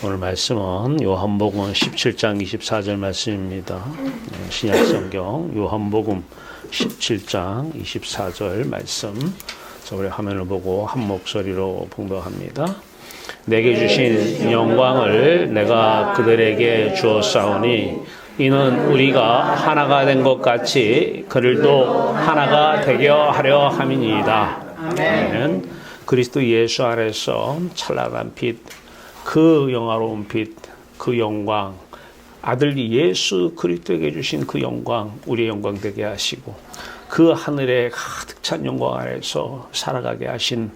오늘 말씀은 요한복음 17장 24절 말씀입니다. 신약성경 요한복음 17장 24절 말씀. 자, 우리 화면을 보고 한 목소리로 봉독합니다. 내게 주신 영광을 내가 그들에게 주었사오니 이는 우리가 하나가 된 것 같이 그들도 하나가 되게 하려 함이니이다. 아멘. 그리스도 예수 안에서 찬란한 빛, 그 영화로운 빛, 그 영광, 아들 예수 그리스도에게 주신 그 영광, 우리의 영광 되게 하시고 그 하늘에 가득 찬 영광 안에서 살아가게 하신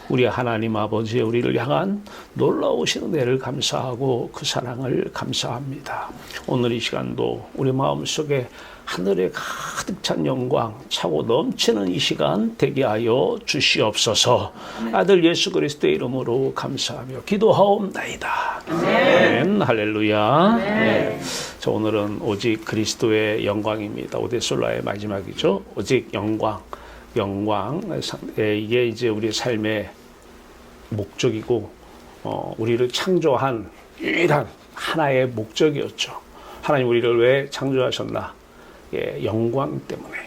우리 하나님 아버지의 우리를 향한 놀라우신 은혜를 감사하고 그 사랑을 감사합니다. 오늘 이 시간도 우리 마음속에 하늘에 가득 찬 영광 차고 넘치는 이 시간 되게 하여 주시옵소서. 아들 예수 그리스도의 이름으로 감사하며 기도하옵나이다. 아멘. 할렐루야. 네. 자, 오늘은 오직 그리스도의 영광입니다. 오데솔라의 마지막이죠. 오직 영광. 이게 이제 우리 삶의 목적이고 우리를 창조한 유일한 하나의 목적이었죠. 하나님 우리를 왜 창조하셨나? 영광 때문에.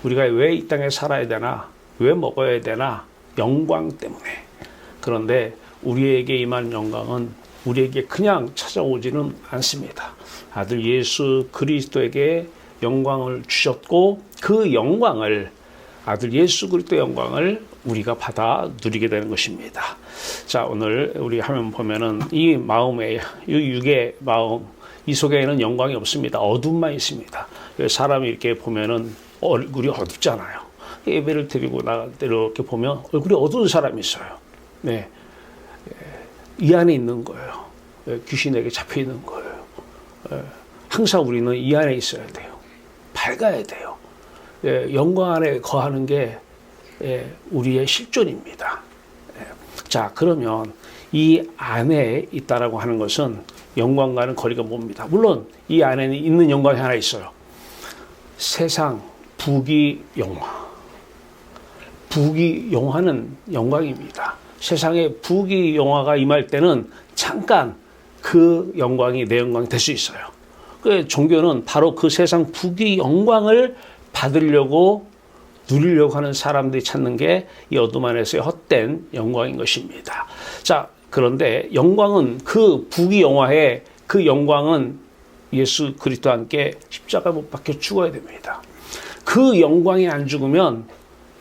우리가 왜 이 땅에 살아야 되나? 왜 먹어야 되나? 영광 때문에. 그런데 우리에게 임한 영광은 우리에게 그냥 찾아오지는 않습니다. 아들 예수 그리스도에게 영광을 주셨고 그 영광을 아들 예수 그리스도의 영광을 우리가 받아 누리게 되는 것입니다. 자, 오늘 우리 화면 보면은 이 마음의 이 육의 마음 이 속에는 영광이 없습니다. 어둠만 있습니다. 사람이 이렇게 보면은 얼굴이 어둡잖아요. 예배를 드리고 나갈 때 이렇게 보면 얼굴이 어두운 사람이 있어요. 네, 이 안에 있는 거예요. 귀신에게 잡혀 있는 거예요. 항상 우리는 이 안에 있어야 돼요. 밝아야 돼요. 영광 안에 거하는 게 우리의 실존입니다. 자, 그러면 이 안에 있다라고 하는 것은 영광과는 거리가 멉니다. 물론 이 안에는 있는 영광이 하나 있어요. 세상 부귀영화. 부귀영화는 영광입니다. 세상에 부귀영화가 임할 때는 잠깐 그 영광이 내 영광이 될 수 있어요. 그 종교는 바로 그 세상 부귀영광을 받으려고 누리려고 하는 사람들이 찾는 게 이 어둠 안에서의 헛된 영광인 것입니다. 자, 그런데 영광은 그 부귀영화의 그 영광은 예수 그리스도와 함께 십자가 못 박혀 죽어야 됩니다. 그 영광이 안 죽으면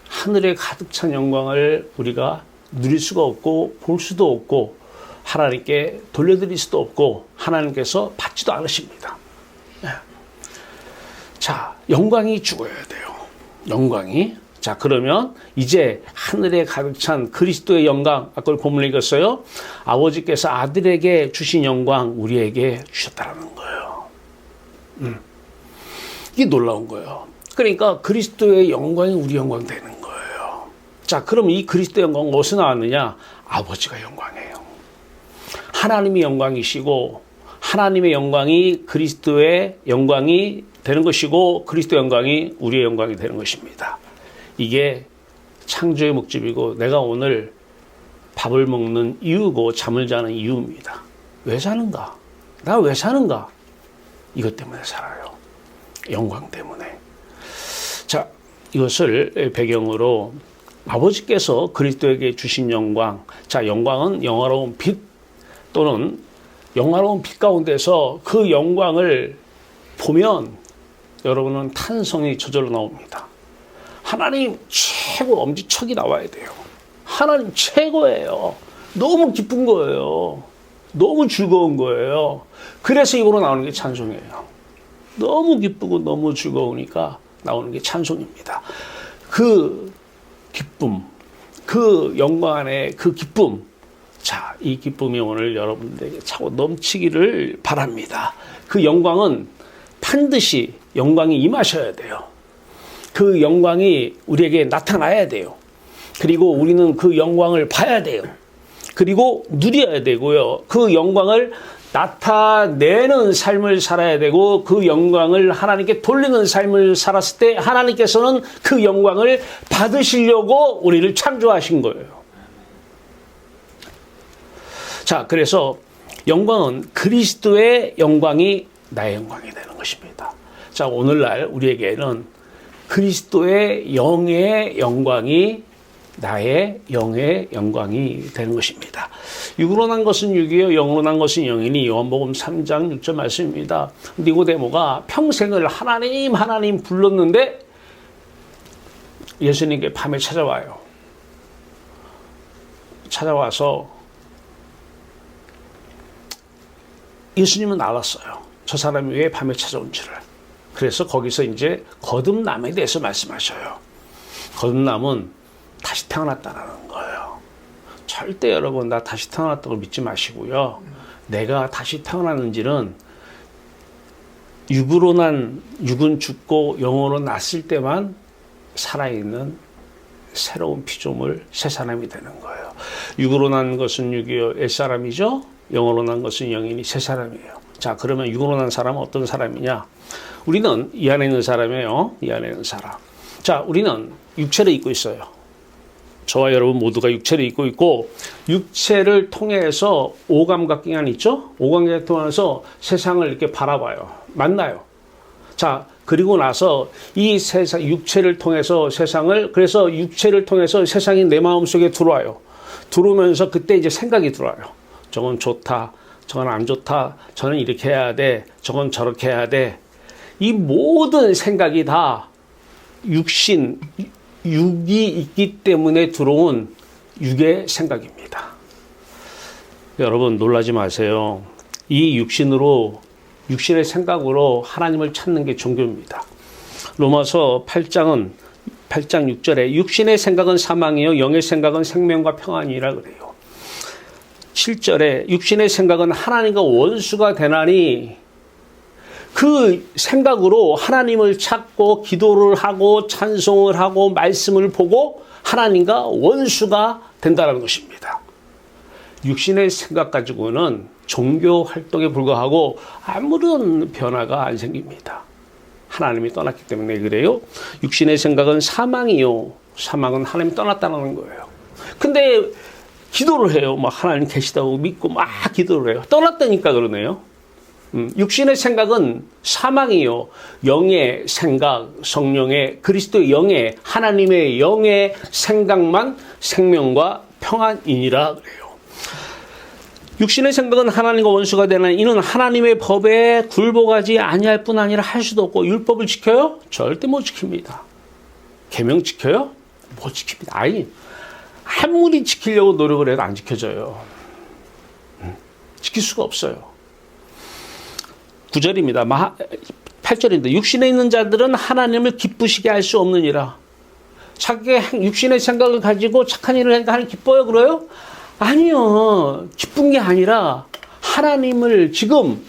하늘에 가득 찬 영광을 우리가 누릴 수가 없고 볼 수도 없고 하나님께 돌려드릴 수도 없고 하나님께서 받지도 않으십니다. 자, 영광이 죽어야 돼요. 영광이. 자, 그러면 이제 하늘에 가득 찬 그리스도의 영광, 아까 본문 읽었어요. 아버지께서 아들에게 주신 영광 우리에게 주셨다라는 거예요. 이게 놀라운 거예요. 그러니까 그리스도의 영광이 우리 영광 되는 거예요. 자, 그럼 이 그리스도의 영광은 어디서 나왔느냐? 아버지가 영광이에요. 하나님이 영광이시고 하나님의 영광이 그리스도의 영광이 되는 것이고 그리스도의 영광이 우리의 영광이 되는 것입니다. 이게 창조의 목적이고 내가 오늘 밥을 먹는 이유고 잠을 자는 이유입니다. 왜 사는가? 나 왜 사는가? 이것 때문에 살아요. 영광 때문에. 자, 이것을 배경으로 아버지께서 그리스도에게 주신 영광. 자, 영광은 영화로운 빛 또는 영화로운 빛 가운데서 그 영광을 보면 여러분은 탄성이 저절로 나옵니다. 하나님 최고 엄지척이 나와야 돼요. 하나님 최고예요. 너무 기쁜 거예요. 너무 즐거운 거예요. 그래서 입으로 나오는 게 찬송이에요. 너무 기쁘고 너무 즐거우니까 나오는 게 찬송입니다. 그 기쁨, 그 영광 안에 그 기쁨. 자, 이 기쁨이 오늘 여러분들에게 차고 넘치기를 바랍니다. 그 영광은 반드시 영광이 임하셔야 돼요. 그 영광이 우리에게 나타나야 돼요. 그리고 우리는 그 영광을 봐야 돼요. 그리고 누려야 되고요. 그 영광을 나타내는 삶을 살아야 되고 그 영광을 하나님께 돌리는 삶을 살았을 때 하나님께서는 그 영광을 받으시려고 우리를 창조하신 거예요. 자, 그래서 영광은 그리스도의 영광이 나의 영광이 되는 것입니다. 자, 오늘날 우리에게는 그리스도의 영의 영광이 나의 영의 영광이 되는 것입니다. 육으로 난 것은 육이요 영으로 난 것은 영이니 요한복음 3장 6절 말씀입니다. 니고데모가 평생을 하나님 하나님 불렀는데 예수님께 밤에 찾아와요. 찾아와서 예수님은 알았어요. 저 사람이 왜 밤에 찾아온지를. 그래서 거기서 이제 거듭남에 대해서 말씀하셔요. 거듭남은 다시 태어났다는 거예요. 절대 여러분 나 다시 태어났다고 믿지 마시고요. 내가 다시 태어났는지는 육으로 난 육은 죽고 영으로 났을 때만 살아있는 새로운 피조물 새 사람이 되는 거예요. 육으로 난 것은 육이요 옛사람이죠. 영으로 난 것은 영이니 새 사람이에요. 자, 그러면 육으로 난 사람은 어떤 사람이냐? 우리는 이 안에 있는 사람이에요. 이 안에 있는 사람. 자, 우리는 육체를 입고 있어요. 저와 여러분 모두가 육체를 입고 있고 육체를 통해서 오감각기관 있죠? 오감각기관을 통해서 세상을 이렇게 바라봐요. 만나요. 자, 그리고 나서 이 세상 육체를 통해서 세상을 그래서 육체를 통해서 세상이 내 마음속에 들어와요. 들어오면서 그때 이제 생각이 들어와요. 저건 좋다. 저건 안 좋다. 저는 이렇게 해야 돼. 저건 저렇게 해야 돼. 이 모든 생각이 다 육신, 육이 있기 때문에 들어온 육의 생각입니다. 여러분 놀라지 마세요. 이 육신의 생각으로 하나님을 찾는 게 종교입니다. 로마서 8장 6절에 육신의 생각은 사망이요 영의 생각은 생명과 평안이라 그래요. 7절에 육신의 생각은 하나님과 원수가 되나니 그 생각으로 하나님을 찾고 기도를 하고 찬송을 하고 말씀을 보고 하나님과 원수가 된다는 것입니다. 육신의 생각 가지고는 종교 활동에 불과하고 아무런 변화가 안 생깁니다. 하나님이 떠났기 때문에 그래요. 육신의 생각은 사망이요. 사망은 하나님이 떠났다는 거예요. 근데 기도를 해요. 막 하나님 계시다고 믿고 막 기도를 해요. 떠났다니까 그러네요. 육신의 생각은 사망이요. 영의 생각, 성령의 그리스도의 영의 하나님의 영의 생각만 생명과 평안이니라 그래요. 육신의 생각은 하나님과 원수가 되는 이는 하나님의 법에 굴복하지 아니할 뿐 아니라 할 수도 없고 율법을 지켜요? 절대 못 지킵니다. 계명 지켜요? 못 지킵니다. 아니 아무리 지키려고 노력을 해도 안 지켜져요. 지킬 수가 없어요. 9절입니다. 8절입니다. 육신에 있는 자들은 하나님을 기쁘시게 할 수 없느니라. 자기 육신의 생각을 가지고 착한 일을 하니까 하나님 기뻐요? 그래요? 아니요. 기쁜 게 아니라 하나님을 지금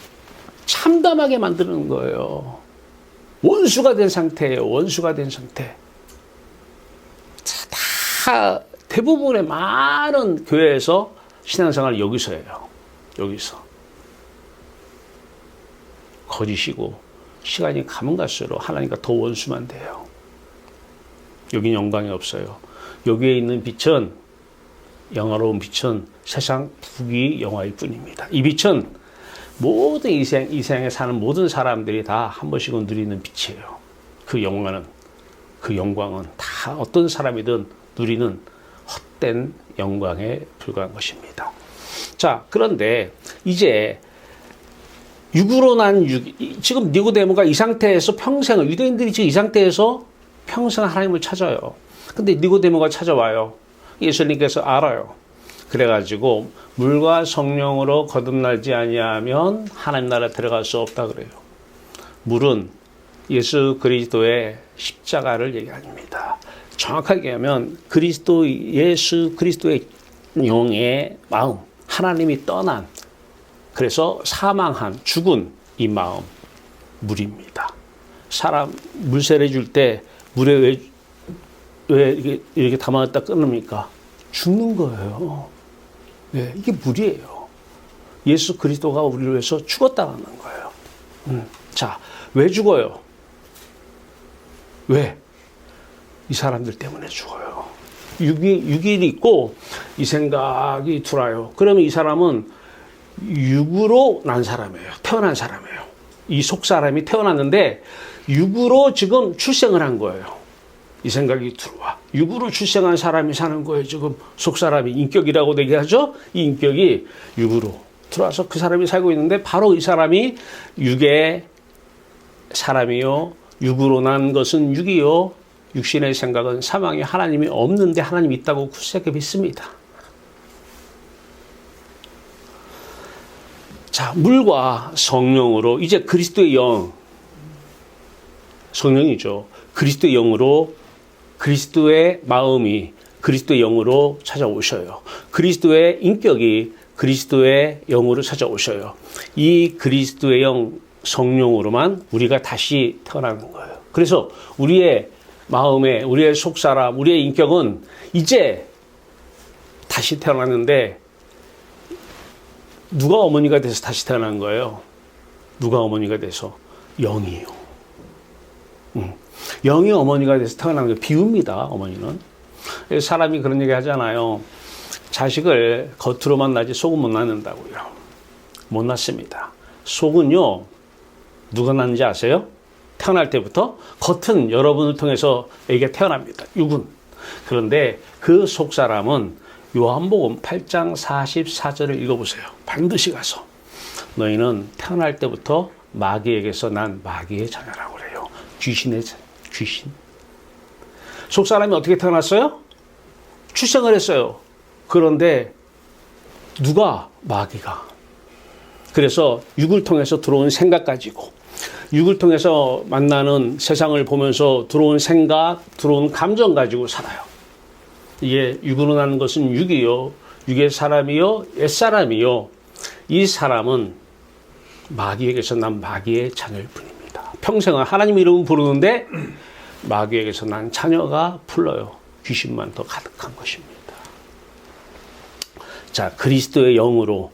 참담하게 만드는 거예요. 원수가 된 상태예요. 원수가 된 상태. 다 대부분의 많은 교회에서 신앙생활을 여기서 해요. 여기서. 거짓이고 시간이 가면 갈수록 하나님과 더 원수만 돼요. 여긴 영광이 없어요. 여기에 있는 빛은 영화로운 빛은 세상 북이 영화일 뿐입니다. 이 빛은 모든 이 세상에 사는 모든 사람들이 다 한 번씩은 누리는 빛이에요. 그 영광은 다 어떤 사람이든 누리는 헛된 영광에 불과한 것입니다. 자, 그런데 이제 육으로 난 지금 니고데모가 이 상태에서 평생을 유대인들이 지금 이 상태에서 평생 하나님을 찾아요. 근데 니고데모가 찾아와요. 예수님께서 알아요. 그래가지고 물과 성령으로 거듭나지 아니하면 하나님 나라에 들어갈 수 없다 그래요. 물은 예수 그리스도의 십자가를 얘기합니다. 정확하게 하면 예수 그리스도의 영의 마음, 하나님이 떠난 그래서 사망한 죽은 이 마음 물입니다. 사람 물세례 줄 때 물에 왜 이렇게 담아놨다 끊습니까? 죽는 거예요. 네, 이게 물이에요. 예수 그리스도가 우리를 위해서 죽었다는 거예요. 자, 왜 죽어요? 왜? 이 사람들 때문에 죽어요. 육이 있고 이 생각이 들어요. 그러면 이 사람은 육으로 난 사람이에요. 태어난 사람이에요. 이 속사람이 태어났는데 육으로 지금 출생을 한 거예요. 이 생각이 들어와. 육으로 출생한 사람이 사는 거예요. 지금 속사람이 인격이라고 얘기하죠. 이 인격이 육으로 들어와서 그 사람이 살고 있는데 바로 이 사람이 육의 사람이요. 육으로 난 것은 육이요. 육신의 생각은 사망이 하나님이 없는데 하나님이 있다고 굳세게 믿습니다. 자, 물과 성령으로 이제 그리스도의 영, 성령이죠. 그리스도의 영으로 그리스도의 마음이 그리스도의 영으로 찾아오셔요. 그리스도의 인격이 그리스도의 영으로 찾아오셔요. 이 그리스도의 영, 성령으로만 우리가 다시 태어나는 거예요. 그래서 우리의 마음에, 우리의 속사람, 우리의 인격은 이제 다시 태어났는데 누가 어머니가 돼서 다시 태어난 거예요? 누가 어머니가 돼서? 영이요. 영이 어머니가 돼서 태어난 게 비유입니다. 어머니는. 사람이 그런 얘기 하잖아요. 자식을 겉으로만 낳지 속은 못 낳는다고요. 못 낳습니다. 속은요. 누가 낳는지 아세요? 태어날 때부터 겉은 여러분을 통해서 애기가 태어납니다. 육은. 그런데 그 속사람은 요한복음 8장 44절을 읽어보세요. 반드시 가서 너희는 태어날 때부터 마귀에게서 난 마귀의 자녀라고 그래요. 귀신. 속사람이 어떻게 태어났어요? 출생을 했어요. 그런데 누가? 마귀가. 그래서 육을 통해서 들어온 생각 가지고 육을 통해서 만나는 세상을 보면서 들어온 생각, 들어온 감정 가지고 살아요. 이게 육으로 나는 것은 육이요. 육의 사람이요. 옛사람이요. 이 사람은 마귀에게서 난 마귀의 자녀일 뿐입니다. 평생은 하나님 이름은 부르는데 마귀에게서 난 자녀가 불러요. 귀신만 더 가득한 것입니다. 자, 그리스도의 영으로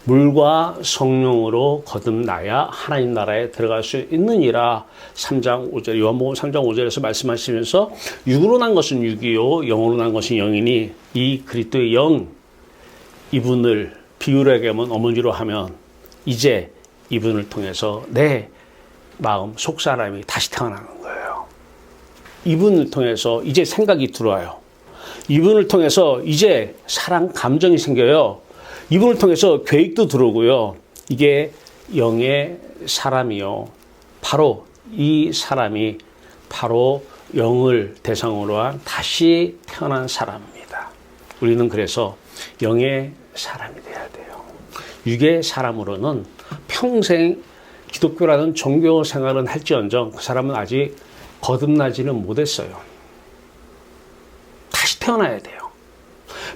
물과 성령으로 거듭나야 하나님 나라에 들어갈 수 있느니라. 3장 5절, 요한복음 3장 5절에서 말씀하시면서 육으로 난 것은 육이요 영으로 난 것은 영이니 이 그리스도의 영, 이분을 비유로 얘기하면 어머니로 하면 이제 이분을 통해서 내 마음 속사람이 다시 태어나는 거예요. 이분을 통해서 이제 생각이 들어와요. 이분을 통해서 이제 사랑 감정이 생겨요. 이분을 통해서 계획도 들어오고요. 이게 영의 사람이요. 바로 이 사람이 바로 영을 대상으로 한 다시 태어난 사람입니다. 우리는 그래서 영의 사람이 돼야 돼요. 육의 사람으로는 평생 기독교라는 종교 생활은 할지언정 그 사람은 아직 거듭나지는 못했어요. 다시 태어나야 돼요.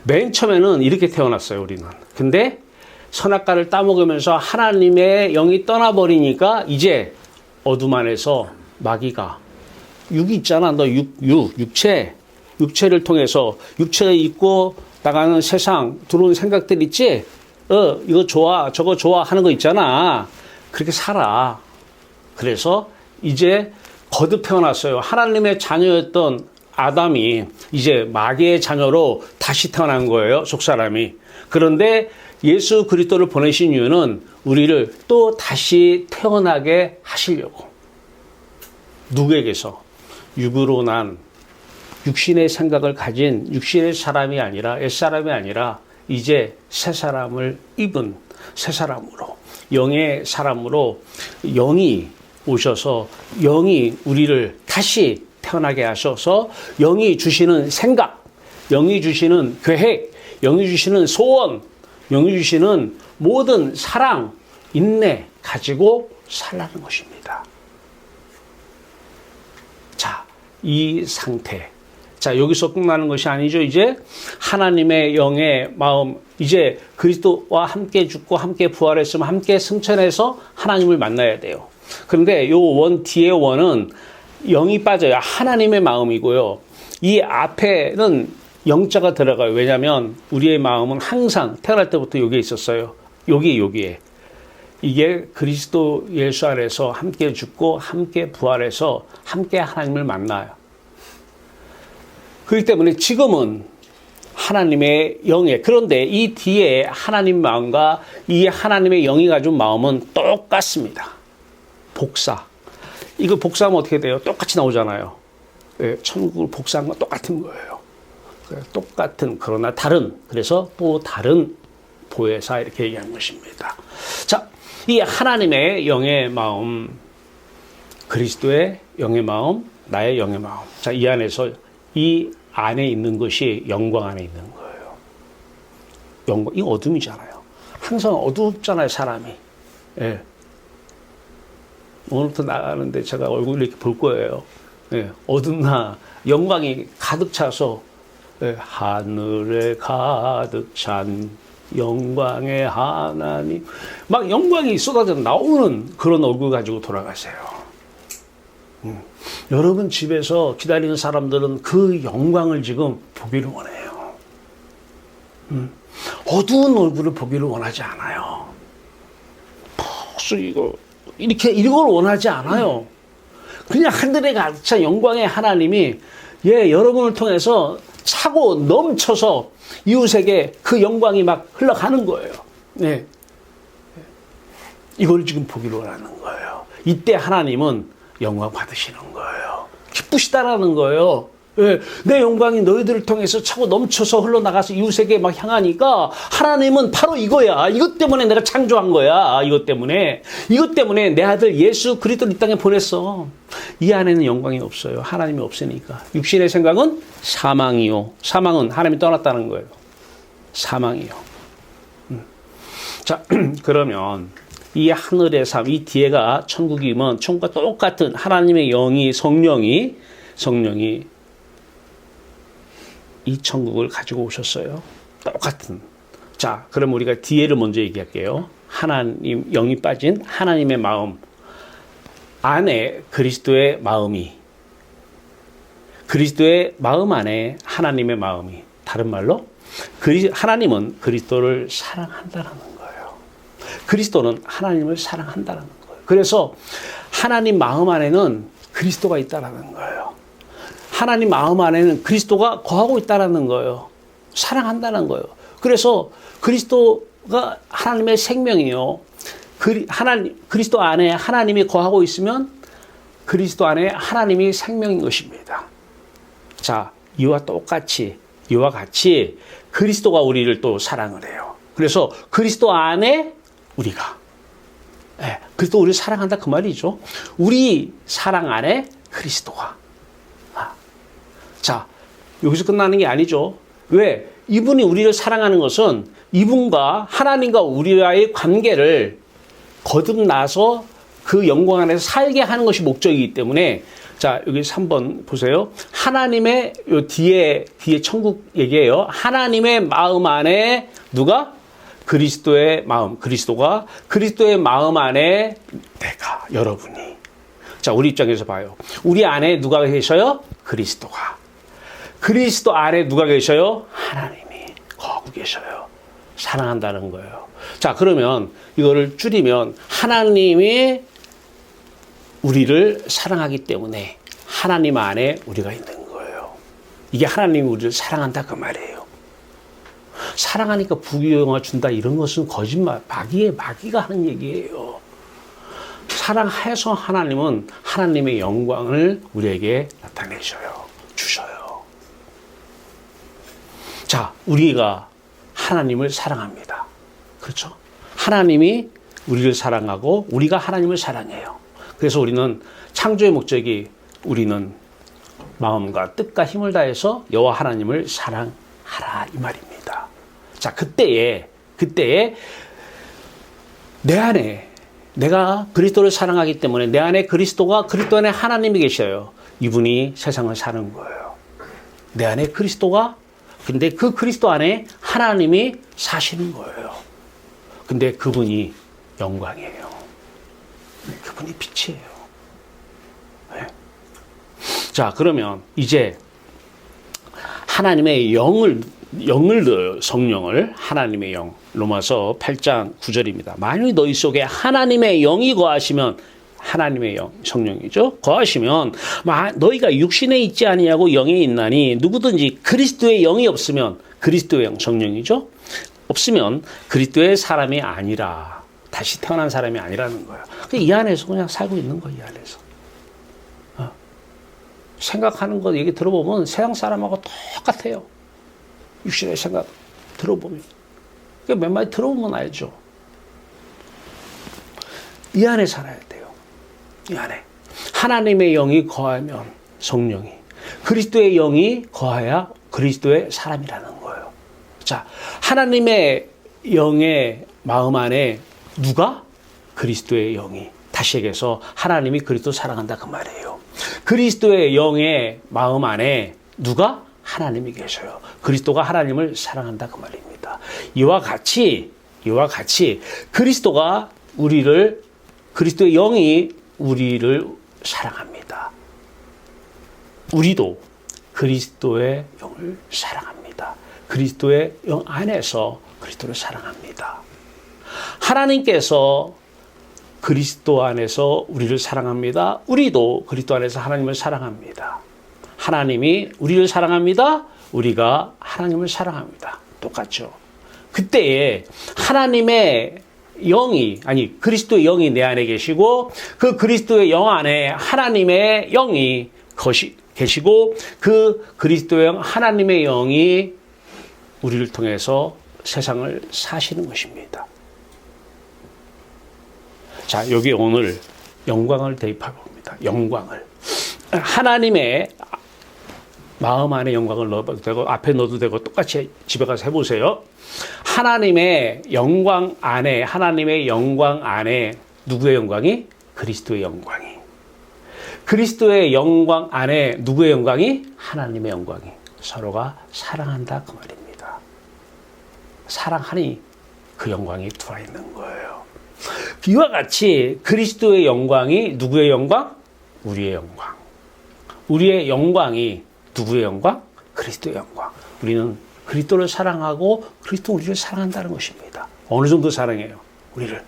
맨 처음에는 이렇게 태어났어요, 우리는. 근데 선악과를 따먹으면서 하나님의 영이 떠나버리니까 이제 어둠 안에서 마귀가 육이 있잖아. 너 육체를 통해서 육체에 있고 나가는 세상 들어오는 생각들 있지? 이거 좋아, 저거 좋아 하는 거 있잖아. 그렇게 살아. 그래서 이제 거듭 태어났어요. 하나님의 자녀였던 아담이 이제 마귀의 자녀로 다시 태어난 거예요. 속사람이. 그런데 예수 그리스도를 보내신 이유는 우리를 또 다시 태어나게 하시려고. 누구에게서? 육으로 난 육신의 생각을 가진 육신의 사람이 아니라 옛사람이 아니라 이제 새 사람을 입은 새 사람으로 영의 사람으로 영이 오셔서 영이 우리를 다시 태어나게 하셔서 영이 주시는 생각, 영이 주시는 계획, 영이 주시는 소원, 영이 주시는 모든 사랑, 인내 가지고 살라는 것입니다. 자, 이 상태. 자, 여기서 끝나는 것이 아니죠. 이제 하나님의 영의 마음, 이제 그리스도와 함께 죽고 함께 부활했으면 함께 승천해서 하나님을 만나야 돼요. 그런데 요 원 뒤에 원은 영이 빠져요. 하나님의 마음이고요. 이 앞에는 영자가 들어가요. 왜냐하면 우리의 마음은 항상 태어날 때부터 여기에 있었어요. 여기에. 이게 그리스도 예수 안에서 함께 죽고 함께 부활해서 함께 하나님을 만나요. 그렇기 때문에 지금은 하나님의 영에, 그런데 이 뒤에 하나님 마음과 이 하나님의 영이 가진 마음은 똑같습니다. 복사. 이거 복사하면 어떻게 돼요? 똑같이 나오잖아요. 예, 천국을 복사한 건 똑같은 거예요. 똑같은, 그러나 다른, 그래서 또 다른 보혜사, 이렇게 얘기하는 것입니다. 자, 이 하나님의 영의 마음, 그리스도의 영의 마음, 나의 영의 마음. 자, 이 안에서, 이 안에 있는 것이 영광 안에 있는 거예요. 영광, 이 어둠이잖아요. 항상 어둡잖아요, 사람이. 예. 오늘부터 나가는데 제가 얼굴 이렇게 볼 거예요. 예. 어둡나 영광이 가득 차서, 예. 하늘에 가득 찬 영광의 하나님. 막 영광이 쏟아져 나오는 그런 얼굴 가지고 돌아가세요. 여러분 집에서 기다리는 사람들은 그 영광을 지금 보기를 원해요. 어두운 얼굴을 보기를 원하지 않아요. 이렇게 이걸 원하지 않아요. 그냥 하늘에 가득 찬 영광의 하나님이, 예, 여러분을 통해서 차고 넘쳐서 이웃에게 그 영광이 막 흘러가는 거예요. 네. 이걸 지금 보기를 원하는 거예요. 이때 하나님은 영광 받으시는 거예요. 기쁘시다라는 거예요. 예, 내 영광이 너희들을 통해서 차고 넘쳐서 흘러나가서 이웃에게 막 향하니까 하나님은 바로 이거야. 이것 때문에 내가 창조한 거야. 이것 때문에 내 아들 예수 그리스도를 이 땅에 보냈어. 이 안에는 영광이 없어요. 하나님이 없으니까. 육신의 생각은 사망이요. 사망은 하나님이 떠났다는 거예요. 사망이요. 자, 그러면 이 하늘의 삶, 이 뒤에가 천국이면 천국과 똑같은 하나님의 영이, 성령이 이 천국을 가지고 오셨어요. 똑같은. 자, 그럼 우리가 뒤에를 먼저 얘기할게요. 하나님, 영이 빠진 하나님의 마음 안에 그리스도의 마음이, 그리스도의 마음 안에 하나님의 마음이, 다른 말로 하나님은 그리스도를 사랑한다는 거예요. 그리스도는 하나님을 사랑한다는 거예요. 그래서 하나님 마음 안에는 그리스도가 있다는 거예요. 하나님 마음 안에는 그리스도가 거하고 있다는 거예요. 사랑한다는 거예요. 그래서 그리스도가 하나님의 생명이요. 그리스도 안에 하나님이 거하고 있으면 그리스도 안에 하나님이 생명인 것입니다. 자, 이와 같이 그리스도가 우리를 또 사랑을 해요. 그래서 그리스도 안에 우리가, 그리스도 우리를 사랑한다 그 말이죠. 우리 사랑 안에 그리스도가. 자, 여기서 끝나는 게 아니죠. 왜? 이분이 우리를 사랑하는 것은 이분과 하나님과 우리와의 관계를 거듭나서 그 영광 안에서 살게 하는 것이 목적이기 때문에, 자, 여기 3번 보세요. 하나님의 요 뒤에 천국 얘기예요. 하나님의 마음 안에 누가? 그리스도의 마음, 그리스도가 그리스도의 마음 안에 내가, 여러분이. 자, 우리 입장에서 봐요. 우리 안에 누가 계셔요? 그리스도가. 그리스도 안에 누가 계셔요? 하나님이 거하고 계셔요. 사랑한다는 거예요. 자, 그러면 이거를 줄이면 하나님이 우리를 사랑하기 때문에 하나님 안에 우리가 있는 거예요. 이게 하나님이 우리를 사랑한다 그 말이에요. 사랑하니까 부귀영화 준다 이런 것은 거짓말, 마귀가 하는 얘기예요. 사랑해서 하나님은 하나님의 영광을 우리에게 나타내셔요. 주셔요. 자, 우리가 하나님을 사랑합니다. 그렇죠? 하나님이 우리를 사랑하고 우리가 하나님을 사랑해요. 그래서 우리는 창조의 목적이 우리는 마음과 뜻과 힘을 다해서 여호와 하나님을 사랑하라 이 말입니다. 자, 그때에 내 안에 내가 그리스도를 사랑하기 때문에 내 안에 그리스도 안에 하나님이 계셔요. 이분이 세상을 사는 거예요. 내 안에 그리스도가, 근데 그 그리스도 안에 하나님이 사시는 거예요. 근데 그분이 영광이에요. 그분이 빛이에요. 네. 자, 그러면 이제 하나님의 영을 넣어요. 성령을. 하나님의 영. 로마서 8장 9절입니다. 만일 너희 속에 하나님의 영이 거하시면 하나님의 영, 성령이죠. 거하시면 너희가 육신에 있지 아니하고 영에 있나니 누구든지 그리스도의 영이 없으면 그리스도의 영, 성령이죠. 없으면 그리스도의 사람이 아니라 다시 태어난 사람이 아니라는 거예요. 이 안에서 그냥 살고 있는 거예요. 이 안에서. 생각하는 거 얘기 들어보면 세상 사람하고 똑같아요. 육신의 생각 들어보면. 몇 마디 들어보면 알죠. 이 안에 살아야 돼요. 이 안에. 하나님의 영이 거하면 성령이. 그리스도의 영이 거하야 그리스도의 사람이라는 거예요. 자, 하나님의 영의 마음 안에 누가? 그리스도의 영이. 다시 얘기해서 하나님이 그리스도 사랑한다 그 말이에요. 그리스도의 영의 마음 안에 누가? 하나님이 계셔요. 그리스도가 하나님을 사랑한다 그 말입니다. 이와 같이 그리스도가 그리스도의 영이 우리를 사랑합니다. 우리도 그리스도의 영을 사랑합니다. 그리스도의 영 안에서 그리스도를 사랑합니다. 하나님께서 그리스도 안에서 우리를 사랑합니다. 우리도 그리스도 안에서 하나님을 사랑합니다. 하나님이 우리를 사랑합니다. 우리가 하나님을 사랑합니다. 똑같죠. 그때에 하나님의 영이, 그리스도의 영이 내 안에 계시고 그 그리스도의 영 안에 하나님의 영이 계시고 그 그리스도의 영, 하나님의 영이 우리를 통해서 세상을 사시는 것입니다. 자, 여기 오늘 영광을 대입해 봅니다. 영광을. 하나님의 마음 안에 영광을 넣어도 되고 앞에 넣어도 되고 똑같이 집에 가서 해보세요. 하나님의 영광 안에 누구의 영광이? 그리스도의 영광이. 그리스도의 영광 안에 누구의 영광이? 하나님의 영광이. 서로가 사랑한다 그 말입니다. 사랑하니 그 영광이 들어와 있는 거예요. 이와 같이 그리스도의 영광이 누구의 영광? 우리의 영광. 우리의 영광이 누구의 영광? 그리스도의 영광. 우리는 그리스도를 사랑하고 그리스도 우리를 사랑한다는 것입니다. 어느 정도 사랑해요? 우리를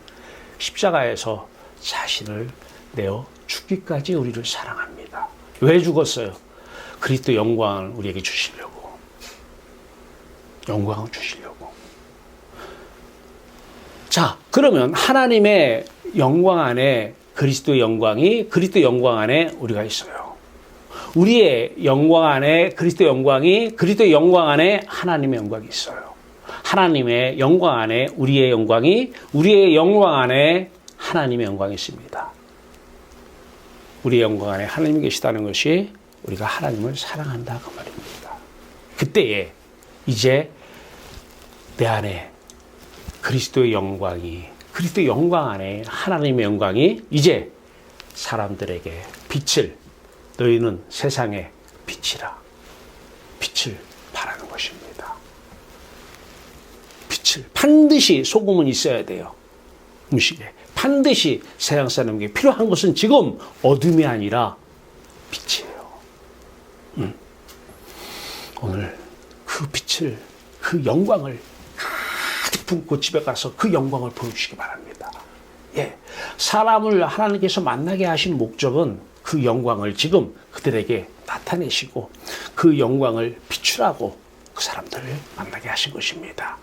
십자가에서 자신을 내어 죽기까지 우리를 사랑합니다. 왜 죽었어요? 그리스도 영광을 우리에게 주시려고. 영광을 주시려고. 자, 그러면 하나님의 영광 안에 그리스도의 영광 안에 우리가 있어요. 우리의 영광 안에 그리스도의 영광 안에 하나님의 영광이 있어요. 하나님의 영광 안에 우리의 영광 안에 하나님의 영광이 있습니다. 우리의 영광 안에 하나님이 계시다는 것이 우리가 하나님을 사랑한다 그 말입니다. 그때에 이제 내 안에 그리스도의 영광 안에 하나님의 영광이 이제 사람들에게 너희는 세상의 빛이라. 빛을 발하는 것입니다. 반드시 소금은 있어야 돼요. 음식에. 반드시 세상 사람에게 필요한 것은 지금 어둠이 아니라 빛이에요. 오늘 그 빛을, 그 영광을 가득 품고 집에 가서 그 영광을 보여주시기 바랍니다. 예. 사람을 하나님께서 만나게 하신 목적은 그 영광을 지금 그들에게 나타내시고 그 영광을 비추라고 그 사람들을 만나게 하신 것입니다.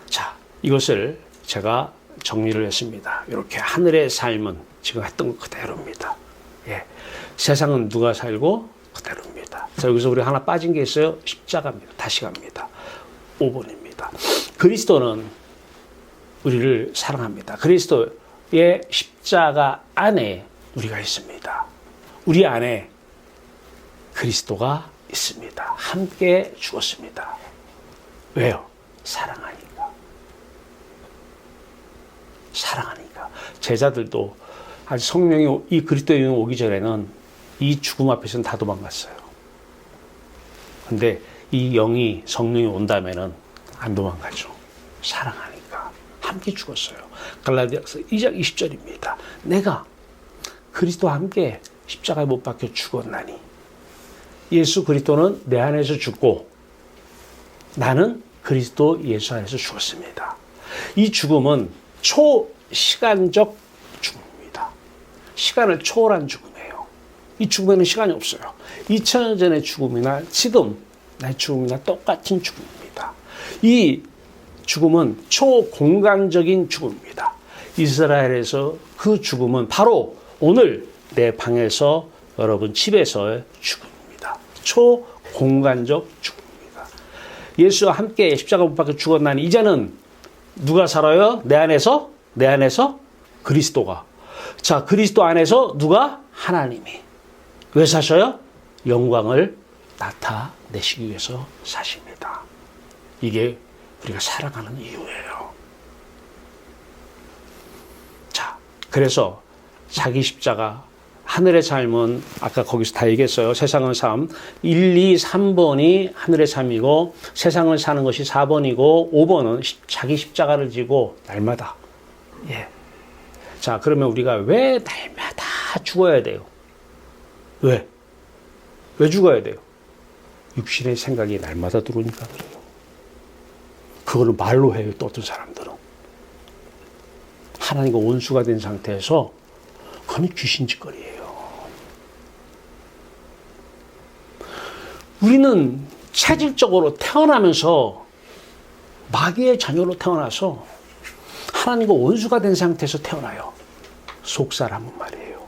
자, 이것을 제가 정리를 했습니다. 이렇게 하늘의 삶은 지금 했던 것 그대로입니다. 예. 세상은 누가 살고 그대로입니다. 자, 여기서 우리 하나 빠진 게 있어요. 십자가입니다. 다시 갑니다. 5번입니다. 그리스도는 우리를 사랑합니다. 그리스도의 십자가 안에 우리가 있습니다. 우리 안에 그리스도가 있습니다. 함께 죽었습니다. 왜요? 사랑하니까. 제자들도 아직 성령이 이 그리스도의 영이 오기 전에는 이 죽음 앞에서는 다 도망갔어요. 근데 이 영이 성령이 온다면은 안 도망가죠. 사랑하니까 함께 죽었어요. 갈라디아서 2장 20절입니다. 내가 그리스도와 함께 십자가에 못 박혀 죽었나니. 예수 그리스도는 내 안에서 죽고 나는 그리스도 예수 안에서 죽었습니다. 이 죽음은 초시간적 죽음입니다. 시간을 초월한 죽음이에요. 이 죽음에는 시간이 없어요. 2000년 전의 죽음이나 지금 내 죽음이나 똑같은 죽음입니다. 이 죽음은 초공간적인 죽음입니다. 이스라엘에서 그 죽음은 바로 오늘 내 방에서 여러분 집에서의 죽음입니다. 초공간적 죽음입니다. 예수와 함께 십자가 못 박혀 죽었나니 이제는 누가 살아요? 내 안에서? 내 안에서? 그리스도가. 자, 그리스도 안에서 누가? 하나님이. 왜 사셔요? 영광을 나타내시기 위해서 사십니다. 이게 우리가 살아가는 이유예요. 자, 그래서 자기 십자가, 하늘의 삶은 아까 거기서 다 얘기했어요. 세상의 삶. 1, 2, 3번이 하늘의 삶이고 세상을 사는 것이 4번이고 5번은 자기 십자가를 지고 날마다. 예. 자, 그러면 우리가 왜 날마다 죽어야 돼요? 왜? 왜 죽어야 돼요? 육신의 생각이 날마다 들어오니까 그래요. 그거를 말로 해요, 또 어떤 사람들은. 하나님과 원수가 된 상태에서 그건 귀신 짓거리예요. 우리는 체질적으로 태어나면서 마귀의 자녀로 태어나서 하나님과 원수가 된 상태에서 태어나요. 속사람은 말이에요.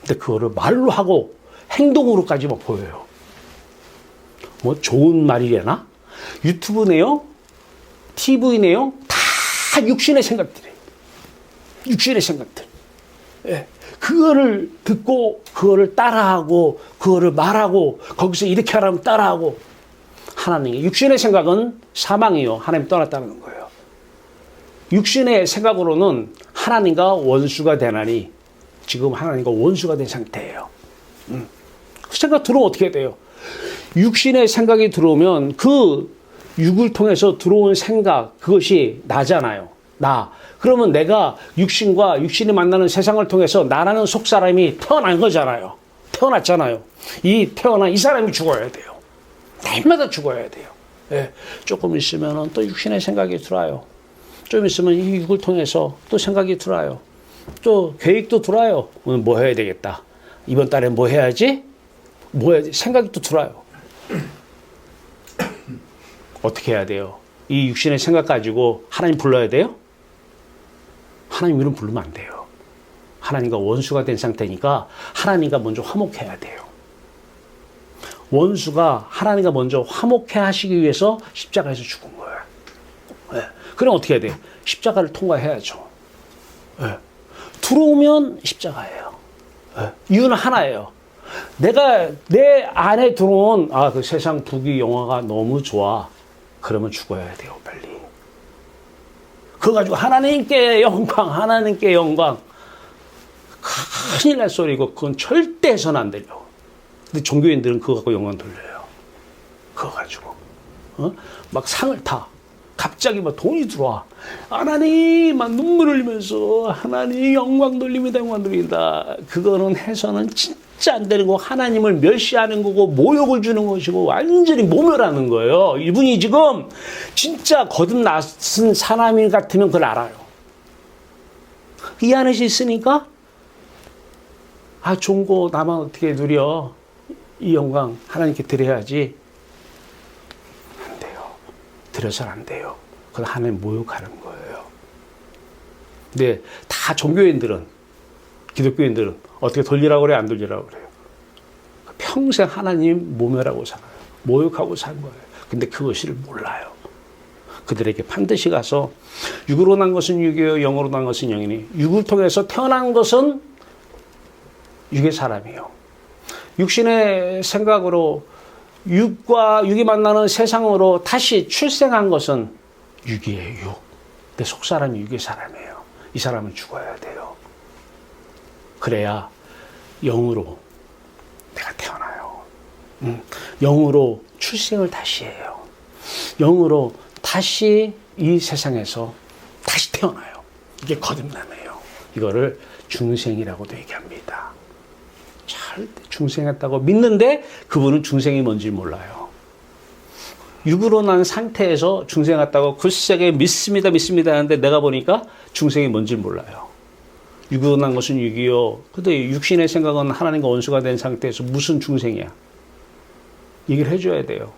근데 그거를 말로 하고 행동으로까지 막 보여요. 뭐 좋은 말이려나? 유튜브 내용, TV 내용 다 육신의 생각들이에요. 육신의 생각들. 예. 그거를 듣고 그거를 따라하고 그거를 말하고 거기서 이렇게 하라면 따라하고 하나님의 육신의 생각은 사망이요. 하나님 떠났다는 거예요. 육신의 생각으로는 하나님과 원수가 되나니 지금 하나님과 원수가 된 상태예요. 생각 들어오면 어떻게 돼요? 육신의 생각이 들어오면 그 육을 통해서 들어온 생각 그것이 나잖아요. 나. 그러면 내가 육신과 육신이 만나는 세상을 통해서 나라는 속사람이 태어난 거잖아요. 태어났잖아요. 이 태어난 이 사람이 죽어야 돼요. 날마다 죽어야 돼요. 예. 조금 있으면 또 육신의 생각이 들어와요. 좀 있으면 이 육을 통해서 또 생각이 들어와요. 또 계획도 들어와요. 오늘 뭐 해야 되겠다. 이번 달에 뭐 해야지? 뭐 해야지? 생각이 또 들어와요. 어떻게 해야 돼요? 이 육신의 생각 가지고 하나님 불러야 돼요? 하나님 이름 부르면 안 돼요. 하나님과 원수가 된 상태니까 하나님과 먼저 화목해야 돼요. 원수가 하나님과 먼저 화목해 하시기 위해서 십자가에서 죽은 거예요. 네. 그럼 어떻게 해야 돼요? 십자가를 통과해야죠. 네. 들어오면 십자가예요. 네. 이유는 하나예요. 내가 내 안에 들어온 그 세상 부귀 영화가 너무 좋아. 그러면 죽어야 돼요, 빨리. 그거 가지고 하나님께 영광, 하나님께 영광. 큰일 날 소리고 그건 절대 해서는 안 돼요. 근데 종교인들은 그거 갖고 영광 돌려요. 그거 가지고. 막 상을 타. 갑자기 막 돈이 들어와. 하나님 막 눈물 흘리면서 하나님 영광 돌립니다, 영광 돌린다. 그거는 해서는 진짜 안 되는 거, 하나님을 멸시하는 거고 모욕을 주는 것이고 완전히 모멸하는 거예요. 이분이 지금 진짜 거듭났은 사람이 같으면 그걸 알아요. 이 안에서 있으니까 좋은 거 나만 어떻게 누려. 이 영광 하나님께 드려야지. 안 돼요. 드려서는 안 돼요. 그건 하나님 모욕하는 거예요. 근데 다 종교인들은, 기독교인들은 어떻게 돌리라고 그래요? 안 돌리라고 그래요? 평생 하나님 모멸하고 살아요. 모욕하고 산 거예요. 근데 그것을 몰라요. 그들에게 반드시 가서 육으로 난 것은 육이요 영으로 난 것은 영이니 육을 통해서 태어난 것은 육의 사람이요. 육신의 생각으로 육과 육이 만나는 세상으로 다시 출생한 것은 육이에요. 육. 내 속사람이 육의 사람이에요. 이 사람은 죽어야 돼요. 그래야 영으로 내가 태어나요. 영으로 출생을 다시 해요. 영으로 다시 이 세상에서 다시 태어나요. 이게 거듭남이에요. 이거를 중생이라고도 얘기합니다. 절대 중생했다고 믿는데 그분은 중생이 뭔지 몰라요. 육으로 난 상태에서 중생 같다고 굳세게 믿습니다 하는데 내가 보니까 중생이 뭔지 몰라요. 유근한 것은 육이요. 근데 육신의 생각은 하나님과 원수가 된 상태에서 무슨 중생이야? 얘기를 해줘야 돼요.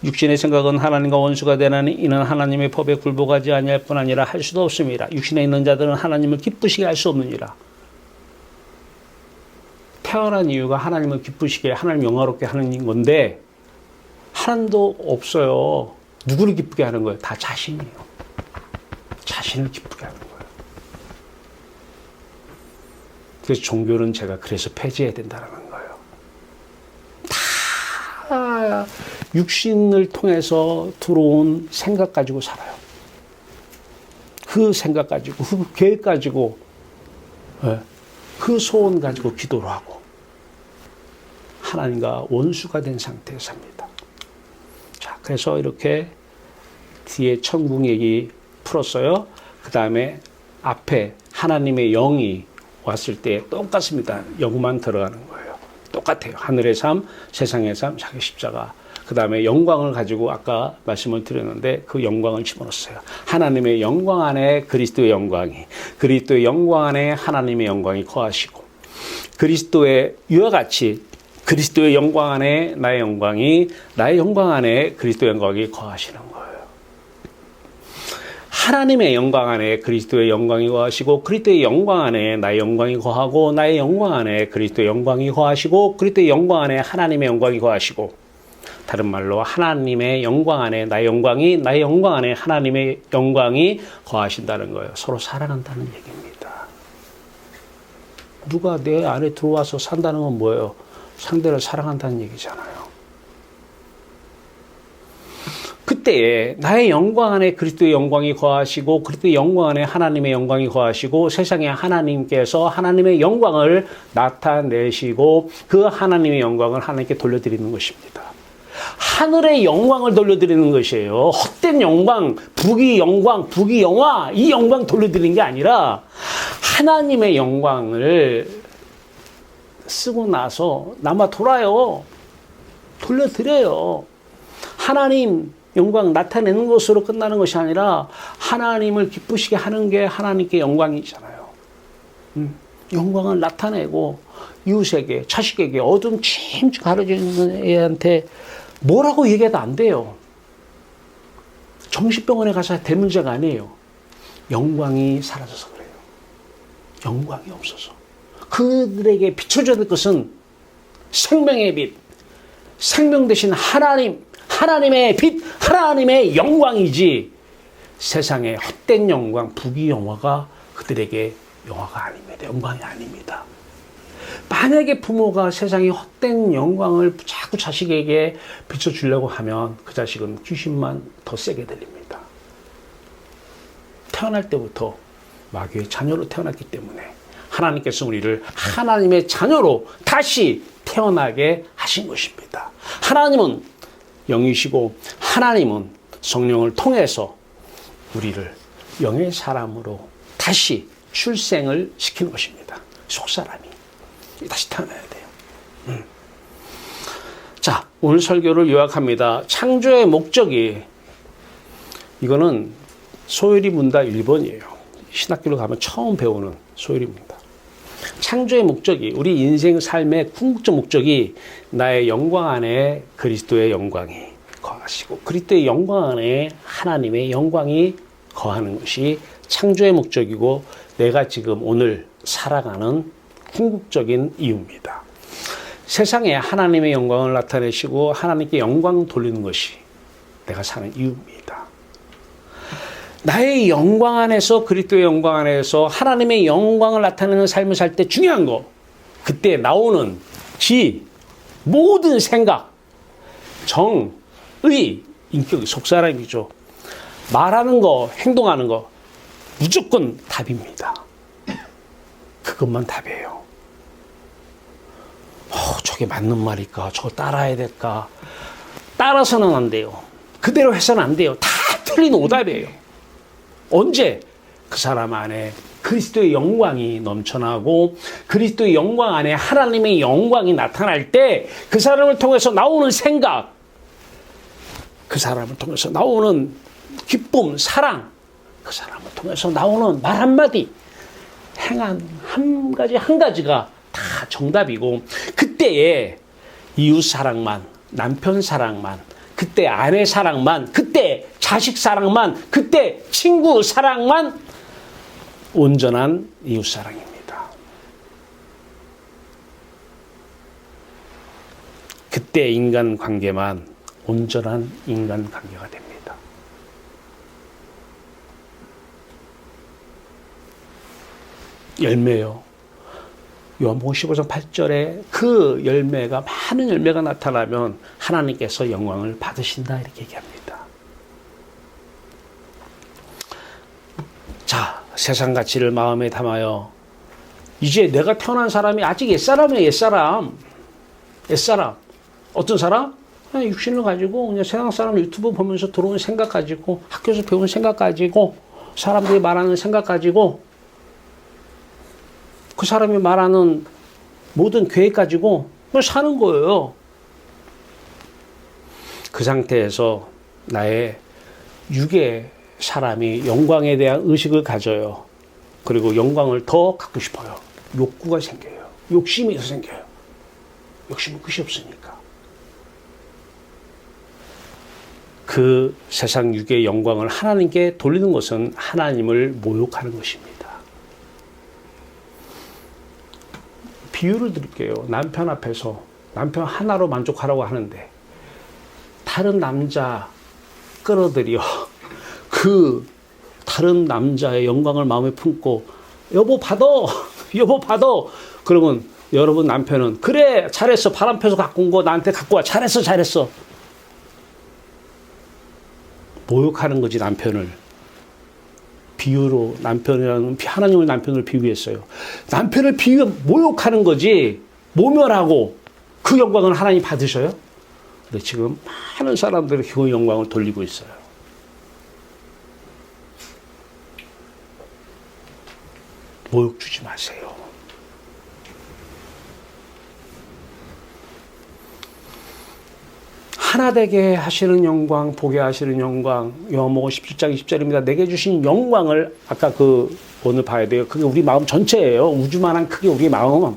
육신의 생각은 하나님과 원수가 되나니 이는 하나님의 법에 굴복하지 아니할 뿐 아니라 할 수도 없습니다. 육신에 있는 자들은 하나님을 기쁘시게 할 수 없느니라. 태어난 이유가 하나님을 기쁘시게, 하나님 영화롭게 하는 건데 하나님도 없어요. 누구를 기쁘게 하는 거예요? 다 자신이에요. 자신을 기쁘게 하는 거예요. 그래서 종교는 제가 그래서 폐지해야 된다는 거예요. 다 육신을 통해서 들어온 생각 가지고 살아요. 그 생각 가지고, 그 계획 가지고, 그 소원 가지고 기도를 하고 하나님과 원수가 된 상태에 삽니다. 자, 그래서 이렇게 뒤에 천국 얘기 풀었어요. 그 다음에 앞에 하나님의 영이 왔을 때 똑같습니다. 영만 들어가는 거예요. 똑같아요. 하늘의 삶, 세상의 삶, 자기 십자가. 그 다음에 영광을 가지고 아까 말씀을 드렸는데 그 영광을 집어넣었어요. 하나님의 영광 안에 그리스도의 영광이, 그리스도의 영광 안에 하나님의 영광이 거하시고, 그리스도의 이와 같이 그리스도의 영광 안에 나의 영광이, 나의 영광 안에 그리스도의 영광이 거하시는 거예요. 하나님의 영광 안에 그리스도의 영광이 거하시고, 그리스도의 영광 안에 나의 영광이 거하고, 나의 영광 안에 그리스도의 영광이 거하시고, 그리스도의 영광 안에 하나님의 영광이 거하시고, 다른 말로 하나님의 영광 안에 나의 영광이, 나의 영광 안에 하나님의 영광이 거하신다는 거예요. 서로 사랑한다는 얘기입니다. 누가 내 안에 들어와서 산다는 건 뭐예요? 상대를 사랑한다는 얘기잖아요. 그때에 나의 영광 안에 그리스도의 영광이 거하시고, 그리스도의 영광 안에 하나님의 영광이 거하시고, 세상에 하나님께서 하나님의 영광을 나타내시고 그 하나님의 영광을 하나님께 돌려드리는 것입니다. 하늘의 영광을 돌려드리는 것이에요. 헛된 영광, 부귀 영광, 부귀 영화, 이 영광 돌려드리는 게 아니라 하나님의 영광을 쓰고 나서 남아 돌아요. 돌려드려요. 하나님 영광 나타내는 것으로 끝나는 것이 아니라 하나님을 기쁘시게 하는 게 하나님께 영광이잖아요. 영광을 나타내고 이웃에게, 자식에게, 어둠 침침 가려지는 애한테 뭐라고 얘기해도 안 돼요. 정신병원에 가서 될 문제가 아니에요. 영광이 사라져서 그래요. 영광이 없어서. 그들에게 비춰줘야 될 것은 생명의 빛, 생명 대신 하나님, 하나님의 빛, 하나님의 영광이지 세상의 헛된 영광, 부귀 영화가 그들에게 영화가 아닙니다. 영광이 아닙니다. 만약에 부모가 세상의 헛된 영광을 자꾸 자식에게 비춰주려고 하면 그 자식은 귀신만 더 세게 들립니다. 태어날 때부터 마귀의 자녀로 태어났기 때문에 하나님께서 우리를 하나님의 자녀로 다시 태어나게 하신 것입니다. 하나님은 영이시고 하나님은 성령을 통해서 우리를 영의 사람으로 다시 출생을 시키는 것입니다. 속사람이 다시 태어나야 돼요. 자, 오늘 설교를 요약합니다. 창조의 목적이, 이거는 소율이 문답 1번이에요. 신학교로 가면 처음 배우는 소율입니다. 창조의 목적이, 우리 인생 삶의 궁극적 목적이 나의 영광 안에 그리스도의 영광이 거하시고 그리스도의 영광 안에 하나님의 영광이 거하는 것이 창조의 목적이고 내가 지금 오늘 살아가는 궁극적인 이유입니다. 세상에 하나님의 영광을 나타내시고 하나님께 영광 돌리는 것이 내가 사는 이유입니다. 나의 영광 안에서, 그리스도의 영광 안에서 하나님의 영광을 나타내는 삶을 살 때 중요한 거, 그때 나오는 모든 생각, 정, 의, 인격, 속사람이죠. 말하는 거, 행동하는 거 무조건 답입니다. 그것만 답이에요. 저게 맞는 말일까? 저거 따라야 될까? 따라서는 안 돼요. 그대로 해서는 안 돼요. 다 틀린 오답이에요. 언제? 그 사람 안에 그리스도의 영광이 넘쳐나고 그리스도의 영광 안에 하나님의 영광이 나타날 때 그 사람을 통해서 나오는 생각, 그 사람을 통해서 나오는 기쁨, 사랑, 그 사람을 통해서 나오는 말 한마디, 행한 한 가지가 다 정답이고, 그때의 이웃 사랑만, 남편 사랑만, 그때 아내 사랑만, 그때 자식 사랑만, 그때 친구 사랑만 온전한 이웃 사랑입니다. 그때 인간 관계만 온전한 인간 관계가 됩니다. 열매요. 요한복음 15장 8절에 그 열매가, 많은 열매가 나타나면 하나님께서 영광을 받으신다, 이렇게 얘기합니다. 자, 세상 가치를 마음에 담아요. 이제 내가 태어난 사람이 아직 옛사람이에요. 옛사람. 어떤 사람? 그냥 육신을 가지고 그냥 세상 사람 유튜브 보면서 들어온 생각 가지고, 학교에서 배운 생각 가지고, 사람들이 말하는 생각 가지고, 그 사람이 말하는 모든 계획 가지고 사는 거예요. 그 상태에서 나의 육의 사람이 영광에 대한 의식을 가져요. 그리고 영광을 더 갖고 싶어요. 욕구가 생겨요. 욕심이 생겨요. 욕심은 끝이 없으니까. 그 세상 육의 영광을 하나님께 돌리는 것은 하나님을 모욕하는 것입니다. 비유를 드릴게요. 남편 앞에서 남편 하나로 만족하라고 하는데 다른 남자 끌어들여 그 다른 남자의 영광을 마음에 품고 여보 받아 그러면 여러분 남편은 그래 잘했어, 바람 펴서 갖고 온 거 나한테 갖고 와, 잘했어 모욕하는 거지. 남편을 비유로, 남편이라는 하나님을 남편을 비유했어요. 남편을 모욕하는 거지, 모멸하고 그 영광을 하나님 받으셔요? 근데 지금 많은 사람들이 그 영광을 돌리고 있어요. 모욕 주지 마세요. 하나 되게 하시는 영광, 보게 하시는 영광, 요한복음 17장 20절입니다. 내게 주신 영광을, 아까 오늘 봐야 돼요. 그게 우리 마음 전체예요. 우주만한 크게 우리 마음은.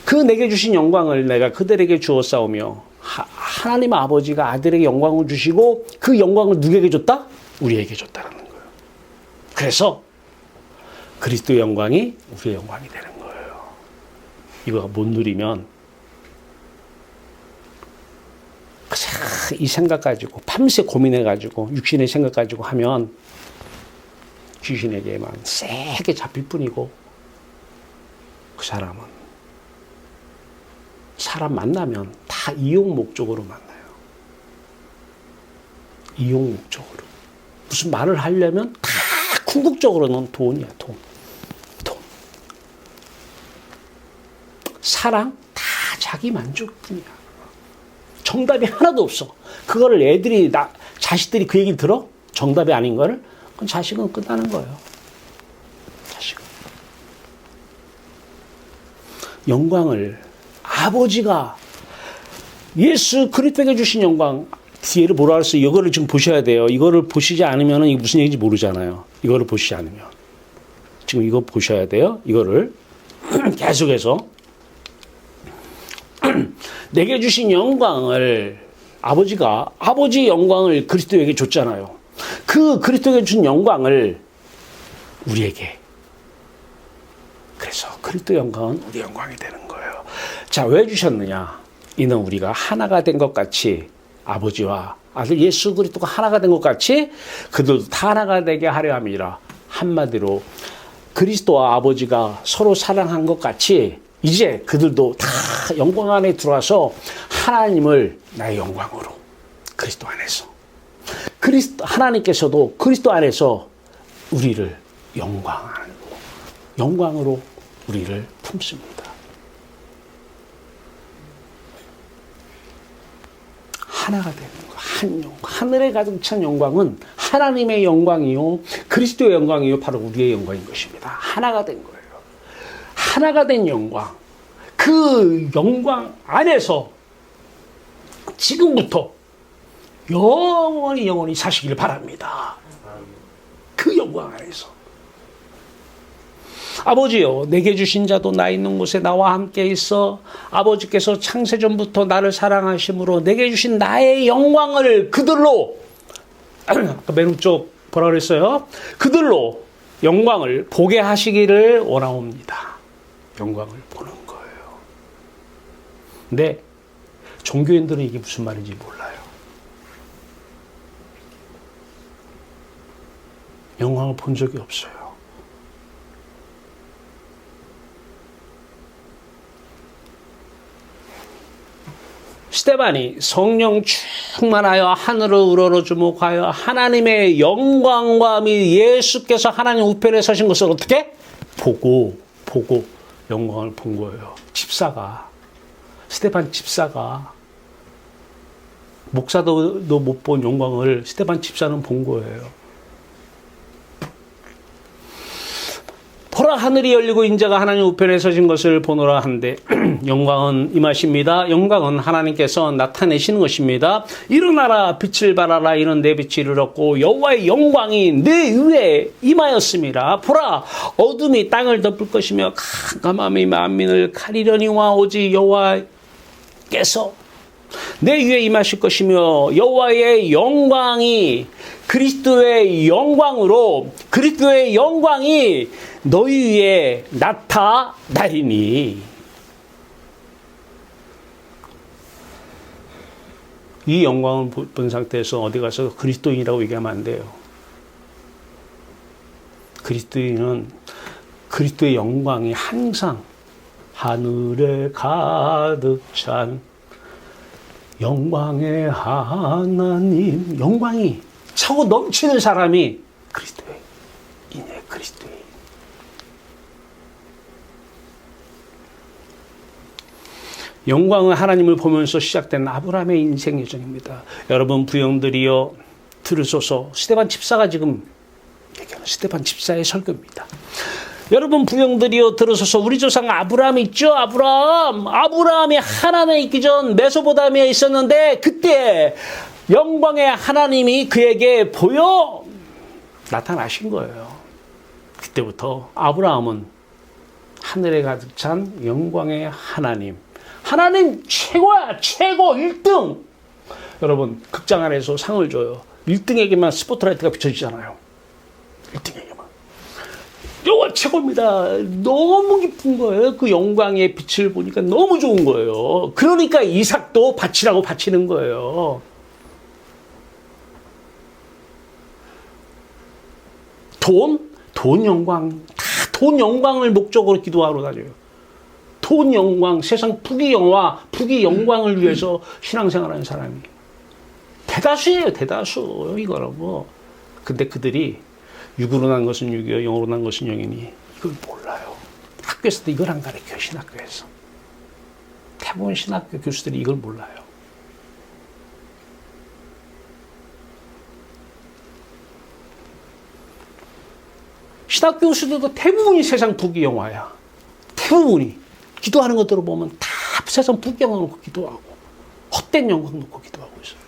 그 내게 주신 영광을 내가 그들에게 주었사오며, 하나님 아버지가 아들에게 영광을 주시고 그 영광을 누구에게 줬다? 우리에게 줬다는 거예요. 그래서 그리스도의 영광이 우리의 영광이 되는 거예요. 이거 못 누리면 이 생각 가지고 밤새 고민해가지고 육신의 생각 가지고 하면 귀신에게만 세게 잡힐 뿐이고, 그 사람은 사람 만나면 다 이용 목적으로 만나요. 이용 목적으로. 무슨 말을 하려면 다 궁극적으로는 돈이야. 돈. 사랑 다 자기 만족뿐이야. 정답이 하나도 없어. 그거를 애들이, 자식들이 그 얘기를 들어? 정답이 아닌 거를? 그럼 자식은 끝나는 거예요. 자식은. 영광을 아버지가 예수 그리스도에게 주신 영광, 뒤에를 뭐라 그랬어요? 이거를 지금 보셔야 돼요. 이거를 보시지 않으면 이게 무슨 얘기인지 모르잖아요. 이거를 보시지 않으면. 지금 이거 보셔야 돼요. 이거를 계속해서. 내게 주신 영광을 아버지 영광을 그리스도에게 줬잖아요. 그 그리스도에게 준 영광을 우리에게. 그래서 그리스도 영광은 우리 영광이 되는 거예요. 자, 왜 주셨느냐? 이는 우리가 하나가 된 것 같이, 아버지와 아들 예수 그리스도가 하나가 된 것 같이 그들도 다 하나가 되게 하려 함이라. 한마디로 그리스도와 아버지가 서로 사랑한 것 같이 이제 그들도 다 영광 안에 들어와서 하나님을 나의 영광으로, 그리스도 안에서, 하나님께서도 그리스도 안에서 우리를 영광으로 우리를 품습니다. 하나가 되는 거, 한 영광. 하늘에 가득 찬 영광은 하나님의 영광이요, 그리스도의 영광이요, 바로 우리의 영광인 것입니다. 하나가 된 거예요. 하나가 된 영광. 그 영광 안에서 지금부터 영원히 사시길 바랍니다. 그 영광 안에서. 아버지여, 내게 주신 자도 나 있는 곳에 나와 함께 있어 아버지께서 창세전부터 나를 사랑하심으로 내게 주신 나의 영광을 그들로 맨 오른쪽 뭐라 그랬어요? 그들로 영광을 보게 하시기를 원하옵니다. 영광을 보는 거예요. 근데 종교인들은 이게 무슨 말인지 몰라요. 영광을 본 적이 없어요. 스데반이 성령 충만하여 하늘을 우러러 주목하여 하나님의 영광과 및 예수께서 하나님 우편에 서신 것을 어떻게? 보고 영광을 본 거예요. 집사가, 스데반 집사가, 목사도 못 본 영광을 스데반 집사는 본 거예요. 보라, 하늘이 열리고 인자가 하나님 우편에 서신 것을 보노라 한데 영광은 임하십니다. 영광은 하나님께서 나타내시는 것입니다. 일어나라, 빛을 발하라, 이는 내 빛이 이르렀고 여호와의 영광이 내 위에 임하였습니다. 보라, 어둠이 땅을 덮을 것이며 캄캄함이 만민을 가리려니와 오직 여호와께서 내 위에 임하실 것이며 여호와의 영광이 그리스도의 영광으로 그리스도의 영광이 너희 위에 나타나리니. 이 영광을 본 상태에서 어디 가서 그리스도인이라고 얘기하면 안 돼요. 그리스도인은 그리스도의 영광이 항상 하늘에 가득 찬 영광의 하나님, 영광이 차고 넘치는 사람이 그리스도인이에요. 그리스도인. 영광은 하나님을 보면서 시작된 아브라함의 인생 여정입니다. 여러분 부형들이여 들으소서. 스데반 집사가 지금 얘기하는 스데반 집사의 설교입니다. 여러분 부형들이여 들으소서. 우리 조상 아브라함 있죠? 아브라함이 하나님에 있기 전 메소포타미아에 있었는데 그때 영광의 하나님이 그에게 보여 나타나신 거예요. 그때부터 아브라함은 하늘에 가득 찬 영광의 하나님 최고야, 최고 1등. 여러분 극장 안에서 상을 줘요. 1등에게만 스포트라이트가 비춰지잖아요. 1등에게만. 여호와 최고입니다. 너무 기쁜 거예요. 그 영광의 빛을 보니까 너무 좋은 거예요. 그러니까 이삭도 바치라고 바치는 거예요. 돈 영광, 다 돈 영광을 목적으로 기도하러 다녀요. 돈 영광, 세상 부귀 영광을 위해서 신앙생활하는 사람이 대다수예요. 대다수. 이거라고. 뭐. 근데 그들이 육으로 난 것은 육이요 영으로 난 것은 영이니 이걸 몰라요. 학교에서도 이걸 안 가르쳐요. 신학교에서. 대부분 신학교 교수들이 이걸 몰라요. 신학교 교수들도 대부분이 세상 부귀영화야. 대부분이. 기도하는 것 들어보면 다 세상 부귀영화 놓고 기도하고 헛된 영광 놓고 기도하고 있어요.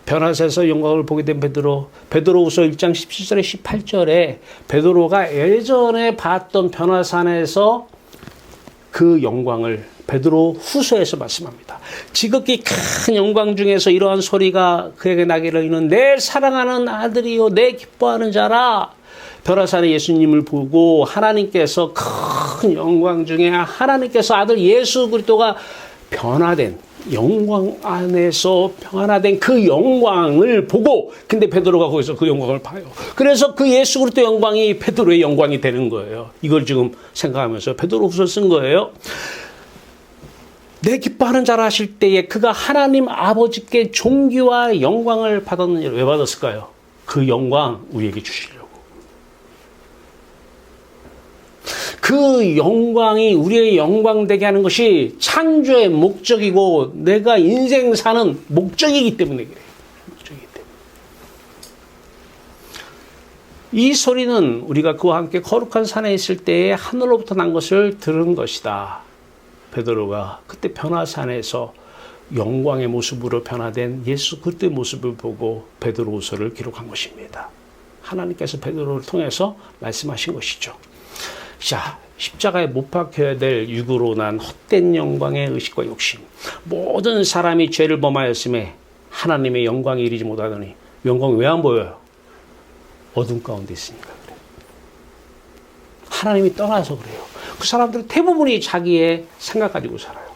변화사에서 영광을 보게 된 베드로후서 1장 17절에 18절에 베드로가 예전에 봤던 변화산에서 그 영광을 베드로후서에서 말씀합니다. 지극히 큰 영광 중에서 이러한 소리가 그에게 나기를 이는 내 사랑하는 아들이요 내 기뻐하는 자라. 변화산에 예수님을 보고 하나님께서 큰 영광 중에 하나님께서 아들 예수 그리스도가 변화된 영광 안에서 변화된 그 영광을 보고 근데 베드로가 거기서 그 영광을 봐요. 그래서 그 예수 그리스도 영광이 베드로의 영광이 되는 거예요. 이걸 지금 생각하면서 베드로후서 쓴 거예요. 내 기뻐하는 자라 하실 때에 그가 하나님 아버지께 존귀와 영광을 받았느냐. 왜 받았을까요? 그 영광 우리에게 주시려고. 그 영광이 우리의 영광 되게 하는 것이 창조의 목적이고 내가 인생 사는 목적이기 때문에 그래요. 목적이기 때문에. 이 소리는 우리가 그와 함께 거룩한 산에 있을 때에 하늘로부터 난 것을 들은 것이다. 베드로가 그때 변화산에서 영광의 모습으로 변화된 예수 그리스도의 모습을 보고 베드로후서를 기록한 것입니다. 하나님께서 베드로를 통해서 말씀하신 것이죠. 자, 십자가에 못 박혀야 될 육으로 난 헛된 영광의 의식과 욕심. 모든 사람이 죄를 범하였음에 하나님의 영광이 이르지 못하더니 영광이 왜 안 보여요? 어둠 가운데 있으니까 그래요. 하나님이 떠나서 그래요. 그 사람들은 대부분이 자기의 생각 가지고 살아요.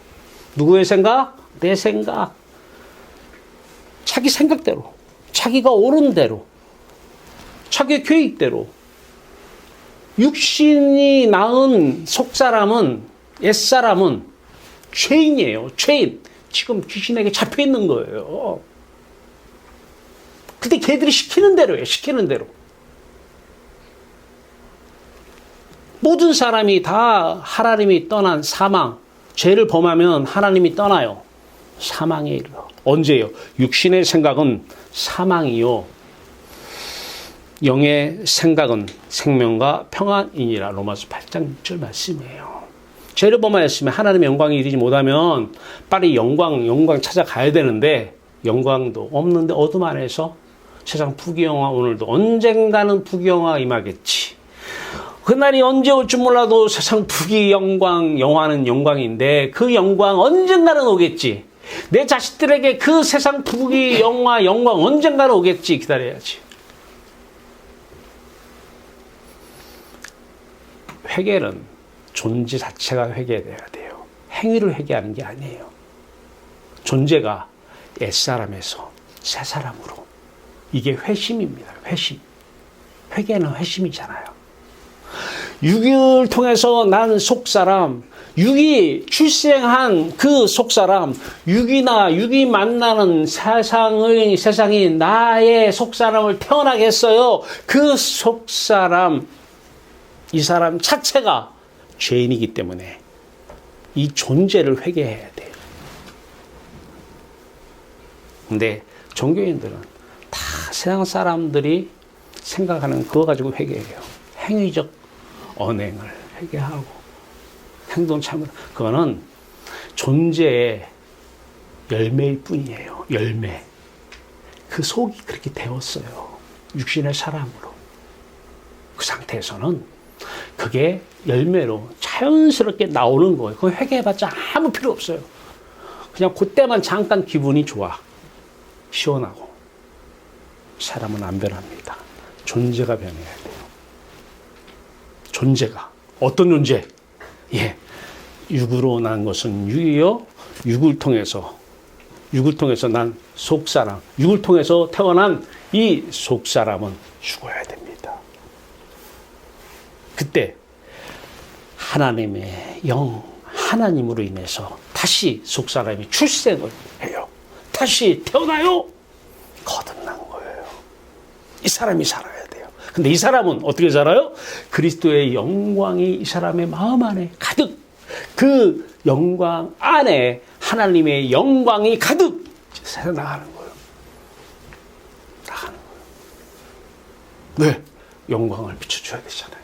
누구의 생각? 내 생각. 자기 생각대로. 자기가 옳은 대로. 자기의 계획대로. 육신이 낳은 속사람은, 옛사람은 죄인이에요. 죄인. 지금 귀신에게 잡혀 있는 거예요. 근데 걔들이 시키는 대로예요. 시키는 대로. 모든 사람이 다 하나님이 떠난 사망, 죄를 범하면 하나님이 떠나요. 사망에 이르러. 언제요? 육신의 생각은 사망이요. 영의 생각은 생명과 평안이니라. 로마서 8장 6절 말씀이에요. 죄를 범하였으면 하나님의 영광이 이르지 못하면 빨리 영광 찾아가야 되는데 영광도 없는데 어둠 안에서 세상 부귀영화, 오늘도 언젠가는 부귀영화 임하겠지. 그날이 언제 올 줄 몰라도 세상 부귀 영광, 영화는 영광인데 그 영광 언젠가는 오겠지. 내 자식들에게 그 세상 부귀 영화, 영광 언젠가는 오겠지. 기다려야지. 회개는 존재 자체가 회개돼야 돼요. 행위를 회개하는 게 아니에요. 존재가 옛사람에서 새사람으로. 이게 회심입니다. 회심. 회개는 회심이잖아요. 육을 통해서 난 속사람, 육이 출생한 그 속사람, 육이 만나는 세상이 나의 속사람을 태어나게 했어요. 그 속사람, 이 사람 자체가 죄인이기 때문에 이 존재를 회개해야 돼요. 근데 종교인들은 다 세상 사람들이 생각하는 그거 가지고 회개해요. 행위적 언행을 회개하고 행동 참을, 그거는 존재의 열매일 뿐이에요. 열매. 그 속이 그렇게 되었어요. 육신의 사람으로. 그 상태에서는 그게 열매로 자연스럽게 나오는 거예요. 그거 회개해봤자 아무 필요 없어요. 그냥 그때만 잠깐 기분이 좋아. 시원하고. 사람은 안 변합니다. 존재가 변해야 돼요. 존재가. 어떤 존재? 예. 육으로 난 것은 육이요. 육을 통해서 난 속사람. 육을 통해서 태어난 이 속사람은 죽어야 됩니다. 그때 하나님의 영, 하나님으로 인해서 다시 속사람이 출생을 해요. 다시 태어나요. 거듭난 거예요. 이 사람이 살아야 돼요. 근데 이 사람은 어떻게 살아요? 그리스도의 영광이 이 사람의 마음 안에 가득, 그 영광 안에 하나님의 영광이 가득 새어 나가는 거예요. 나가는 거예요. 왜? 영광을 비춰줘야 되잖아요.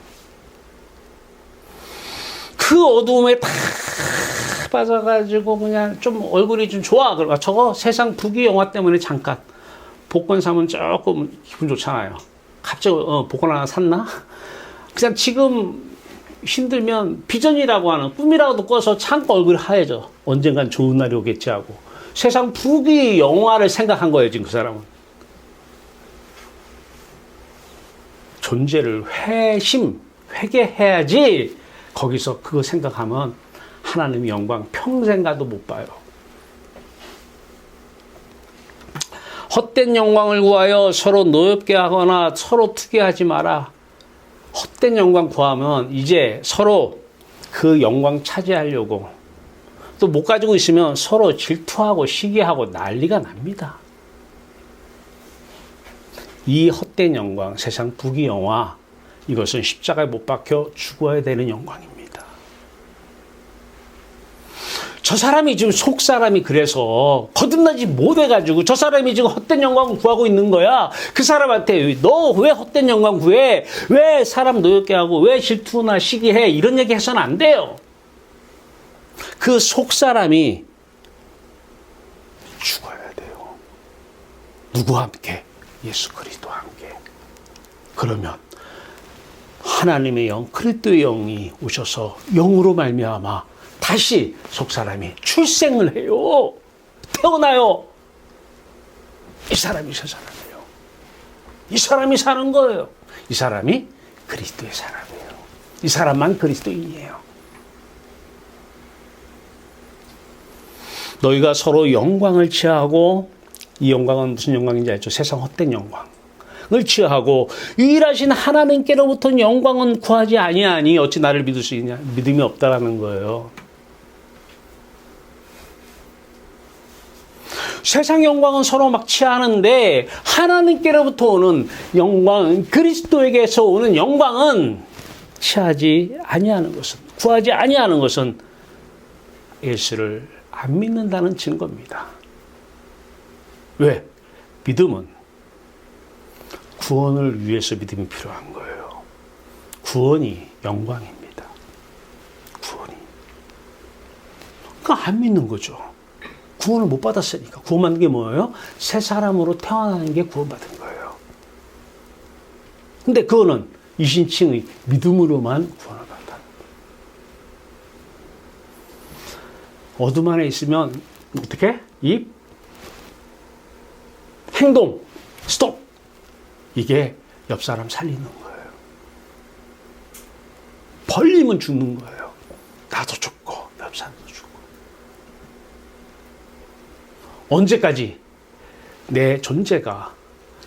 그 어두움에 다 빠져가지고 그냥 좀 얼굴이 좀 좋아. 그러니까 저거 세상 부귀 영화 때문에 잠깐 복권 사면 조금 기분 좋잖아요. 갑자기 복권 하나 샀나? 그냥 지금 힘들면 비전이라고 하는 꿈이라도 꿔서 참고 얼굴이 하얘져. 언젠간 좋은 날이 오겠지 하고. 세상 부귀 영화를 생각한 거예요, 지금 그 사람은. 존재를 회개해야지. 거기서 그거 생각하면 하나님의 영광 평생 가도 못 봐요. 헛된 영광을 구하여 서로 노엽게 하거나 서로 투기하지 마라. 헛된 영광 구하면 이제 서로 그 영광 차지하려고 또 못 가지고 있으면 서로 질투하고 시기하고 난리가 납니다. 이 헛된 영광, 세상 부귀 영화, 이것은 십자가에 못 박혀 죽어야 되는 영광입니다. 저 사람이 지금 속 사람이 그래서 거듭나지 못해가지고 저 사람이 지금 헛된 영광을 구하고 있는 거야. 그 사람한테 너 왜 헛된 영광 구해? 왜 사람 노엽게 하고 왜 질투나 시기해? 이런 얘기 해서는 안 돼요. 그 속 사람이 죽어야 돼요. 누구와 함께? 예수 그리스도와 함께. 그러면 하나님의 영, 그리스도의 영이 오셔서 영으로 말미암아 다시 속사람이 출생을 해요. 태어나요. 이 사람이 저 사람이에요. 이 사람이 사는 거예요. 이 사람이 그리스도의 사람이에요. 이 사람만 그리스도인이에요. 너희가 서로 영광을 취하고, 이 영광은 무슨 영광인지 알죠? 세상 헛된 영광을 취하고 유일하신 하나님께로부터 영광은 구하지 아니하니 어찌 나를 믿을 수 있냐? 믿음이 없다라는 거예요. 세상 영광은 서로 막 취하는데 하나님께로부터 오는 영광은, 그리스도에게서 오는 영광은 취하지 아니하는 것은, 구하지 아니하는 것은 예수를 안 믿는다는 증거입니다. 왜? 믿음은 구원을 위해서 믿음이 필요한 거예요. 구원이 영광입니다. 구원이. 그러니까 안 믿는 거죠. 구원을 못 받았으니까. 구원받는 게 뭐예요? 새 사람으로 태어나는 게 구원받은 거예요. 근데 그거는 이신칭의 믿음으로만 구원을 받았다. 어둠 안에 있으면 어떻게? 입, 행동, 스톱. 이게 옆 사람 살리는 거예요. 벌리면 죽는 거예요. 나도 죽고 옆 사람도 죽고. 언제까지 내 존재가,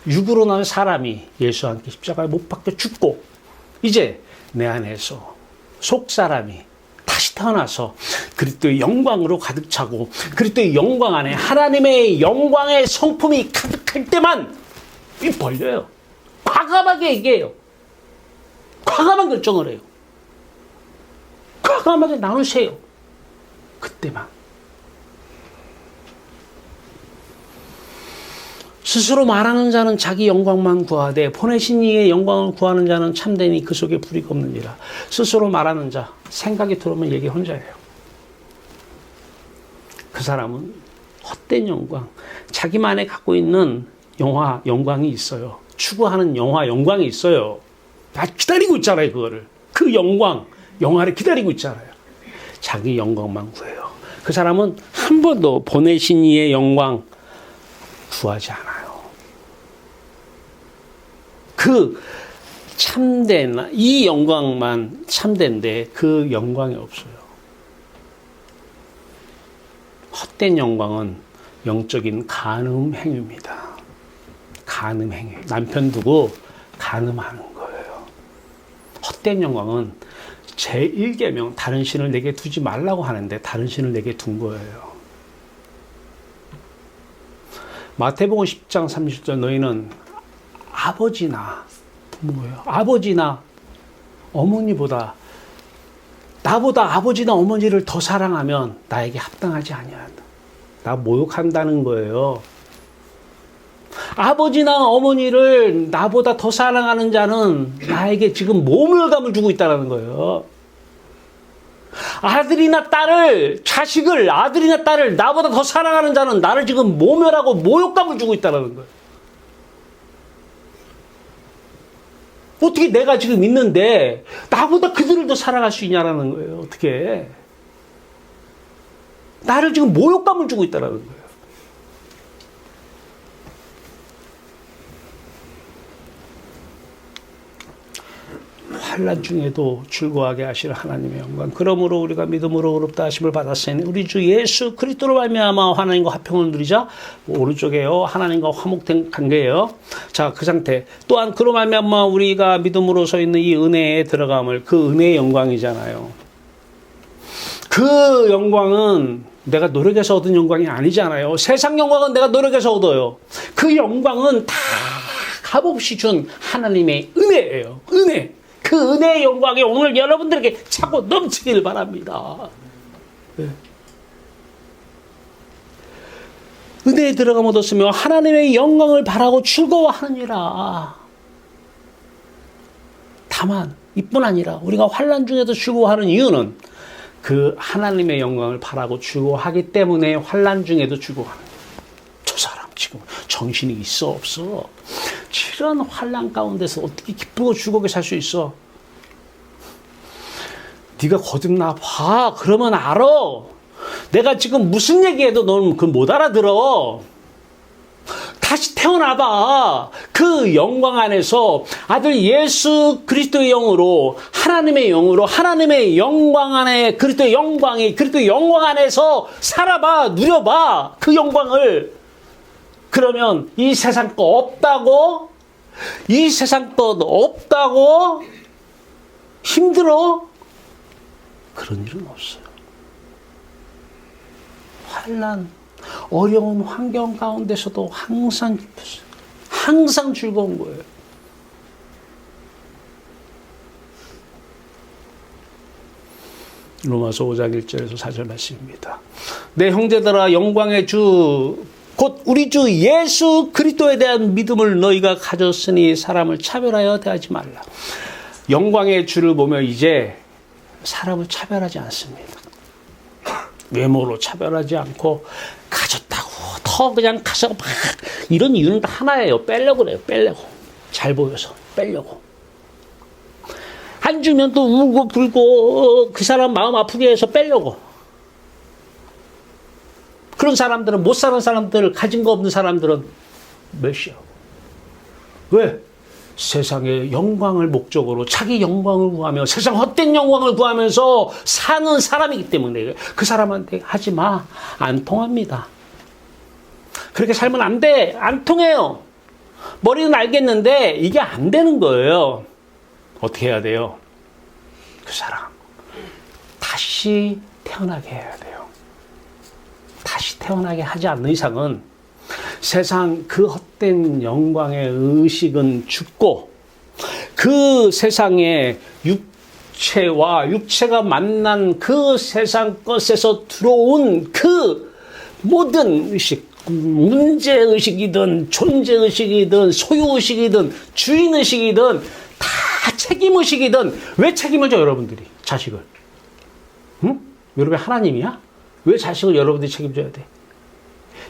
육으로 난 사람이 예수와 함께 십자가에 못 박혀 죽고 이제 내 안에서 속 사람이 다시 태어나서 그리스도의 영광으로 가득 차고 그리스도의 영광 안에 하나님의 영광의 성품이 가득할 때만 이 벌려요. 과감하게 얘기해요. 과감한 결정을 해요. 과감하게 나누세요. 그때만. 스스로 말하는 자는 자기 영광만 구하되 보내신 이의 영광을 구하는 자는 참되니 그 속에 불이가 없느니라. 스스로 말하는 자, 생각이 들어오면 얘기 혼자예요. 그 사람은 헛된 영광, 자기만의 갖고 있는 영광이 있어요. 추구하는 영광이 있어요. 다 기다리고 있잖아요, 그거를. 그 영화를 기다리고 있잖아요. 자기 영광만 구해요. 그 사람은 한 번도 보내신 이의 영광 구하지 않아요. 그 참된, 이 영광만 참된데 그 영광이 없어요. 헛된 영광은 영적인 간음 행위입니다. 간음 행위. 남편 두고 간음하는 거예요. 헛된 영광은 제1계명 다른 신을 내게 두지 말라고 하는데 다른 신을 내게 둔 거예요. 마태복음 10장 30절 너희는 아버지나 부모예요. 아버지나 어머니보다 나보다 아버지나 어머니를 더 사랑하면 나에게 합당하지 아니한다. 나 모욕한다는 거예요. 아버지나 어머니를 나보다 더 사랑하는 자는 나에게 지금 모멸감을 주고 있다는 거예요. 아들이나 딸을, 자식을, 아들이나 딸을 나보다 더 사랑하는 자는 나를 지금 모멸하고 모욕감을 주고 있다는 거예요. 어떻게 내가 지금 있는데 나보다 그들을 더 사랑할 수 있냐라는 거예요. 어떻게. 나를 지금 모욕감을 주고 있다는 거예요. 환난 중에도 즐거워하게 하실 하나님의 영광. 그러므로 우리가 믿음으로 의롭다 하심을 받았으니 우리 주 예수 그리스도로 말미암아 하나님과 화평을 누리자. 오른쪽에요. 하나님과 화목된 관계예요. 자, 그 상태. 또한 그로 말미암아 우리가 믿음으로 서 있는 이 은혜에 들어감을, 그 은혜의 영광이잖아요. 그 영광은 내가 노력해서 얻은 영광이 아니잖아요. 세상 영광은 내가 노력해서 얻어요. 그 영광은 다 값없이 준 하나님의 은혜예요. 은혜. 그 은혜의 영광이 오늘 여러분들에게 차고 넘치길 바랍니다. 네. 은혜에 들어감 얻었으며 하나님의 영광을 바라고 즐거워하느니라. 다만 이뿐 아니라 우리가 환난 중에도 즐거워하는 이유는 그 하나님의 영광을 바라고 즐거워하기 때문에 환난 중에도 즐거워하는 거예요. 저 사람 지금 정신이 있어 없어? 이런 환난 가운데서 어떻게 기쁘고 즐겁게 살 수 있어? 네가 거듭나 봐. 그러면 알아. 내가 지금 무슨 얘기해도 너는 그걸 못 알아들어. 다시 태어나봐. 그 영광 안에서 아들 예수 그리스도의 영으로, 하나님의 영으로, 하나님의 영광 안에, 그리스도의 영광 안에서 살아봐. 누려봐. 그 영광을. 그러면 이 세상 거 없다고? 이 세상 거 없다고? 힘들어? 그런 일은 없어요. 환난, 어려운 환경 가운데서도 항상 기뻤어요. 항상 즐거운 거예요. 로마서 5장 1절에서 4절 말씀입니다. 내 형제들아, 영광의 주 곧 우리 주 예수 그리스도에 대한 믿음을 너희가 가졌으니 사람을 차별하여 대하지 말라. 영광의 주를 보면 이제 사람을 차별하지 않습니다. 외모로 차별하지 않고 가졌다고 더 그냥 가서 막 이런 이유는 하나예요. 빼려고 그래요. 빼려고. 잘 보여서 빼려고. 안 주면 또 울고 불고 그 사람 마음 아프게 해서 빼려고. 그런 사람들은, 못 사는 사람들, 가진 거 없는 사람들은 몇이요? 왜? 세상의 영광을 목적으로 자기 영광을 구하며 세상 헛된 영광을 구하면서 사는 사람이기 때문에 그 사람한테 하지 마. 안 통합니다. 그렇게 살면 안 돼. 안 통해요. 머리는 알겠는데 이게 안 되는 거예요. 어떻게 해야 돼요? 그 사람 다시 태어나게 해야 돼요. 다시 태어나게 하지 않는 이상은 세상 그 헛된 영광의 의식은 죽고 그 세상의 육체와 육체가 만난 그 세상 것에서 들어온 그 모든 의식, 문제의식이든 존재의식이든 소유의식이든 주인의식이든 다 책임의식이든. 왜 책임을 져 여러분들이 자식을? 응? 여러분 하나님이야? 왜 자식을 여러분들이 책임져야 돼?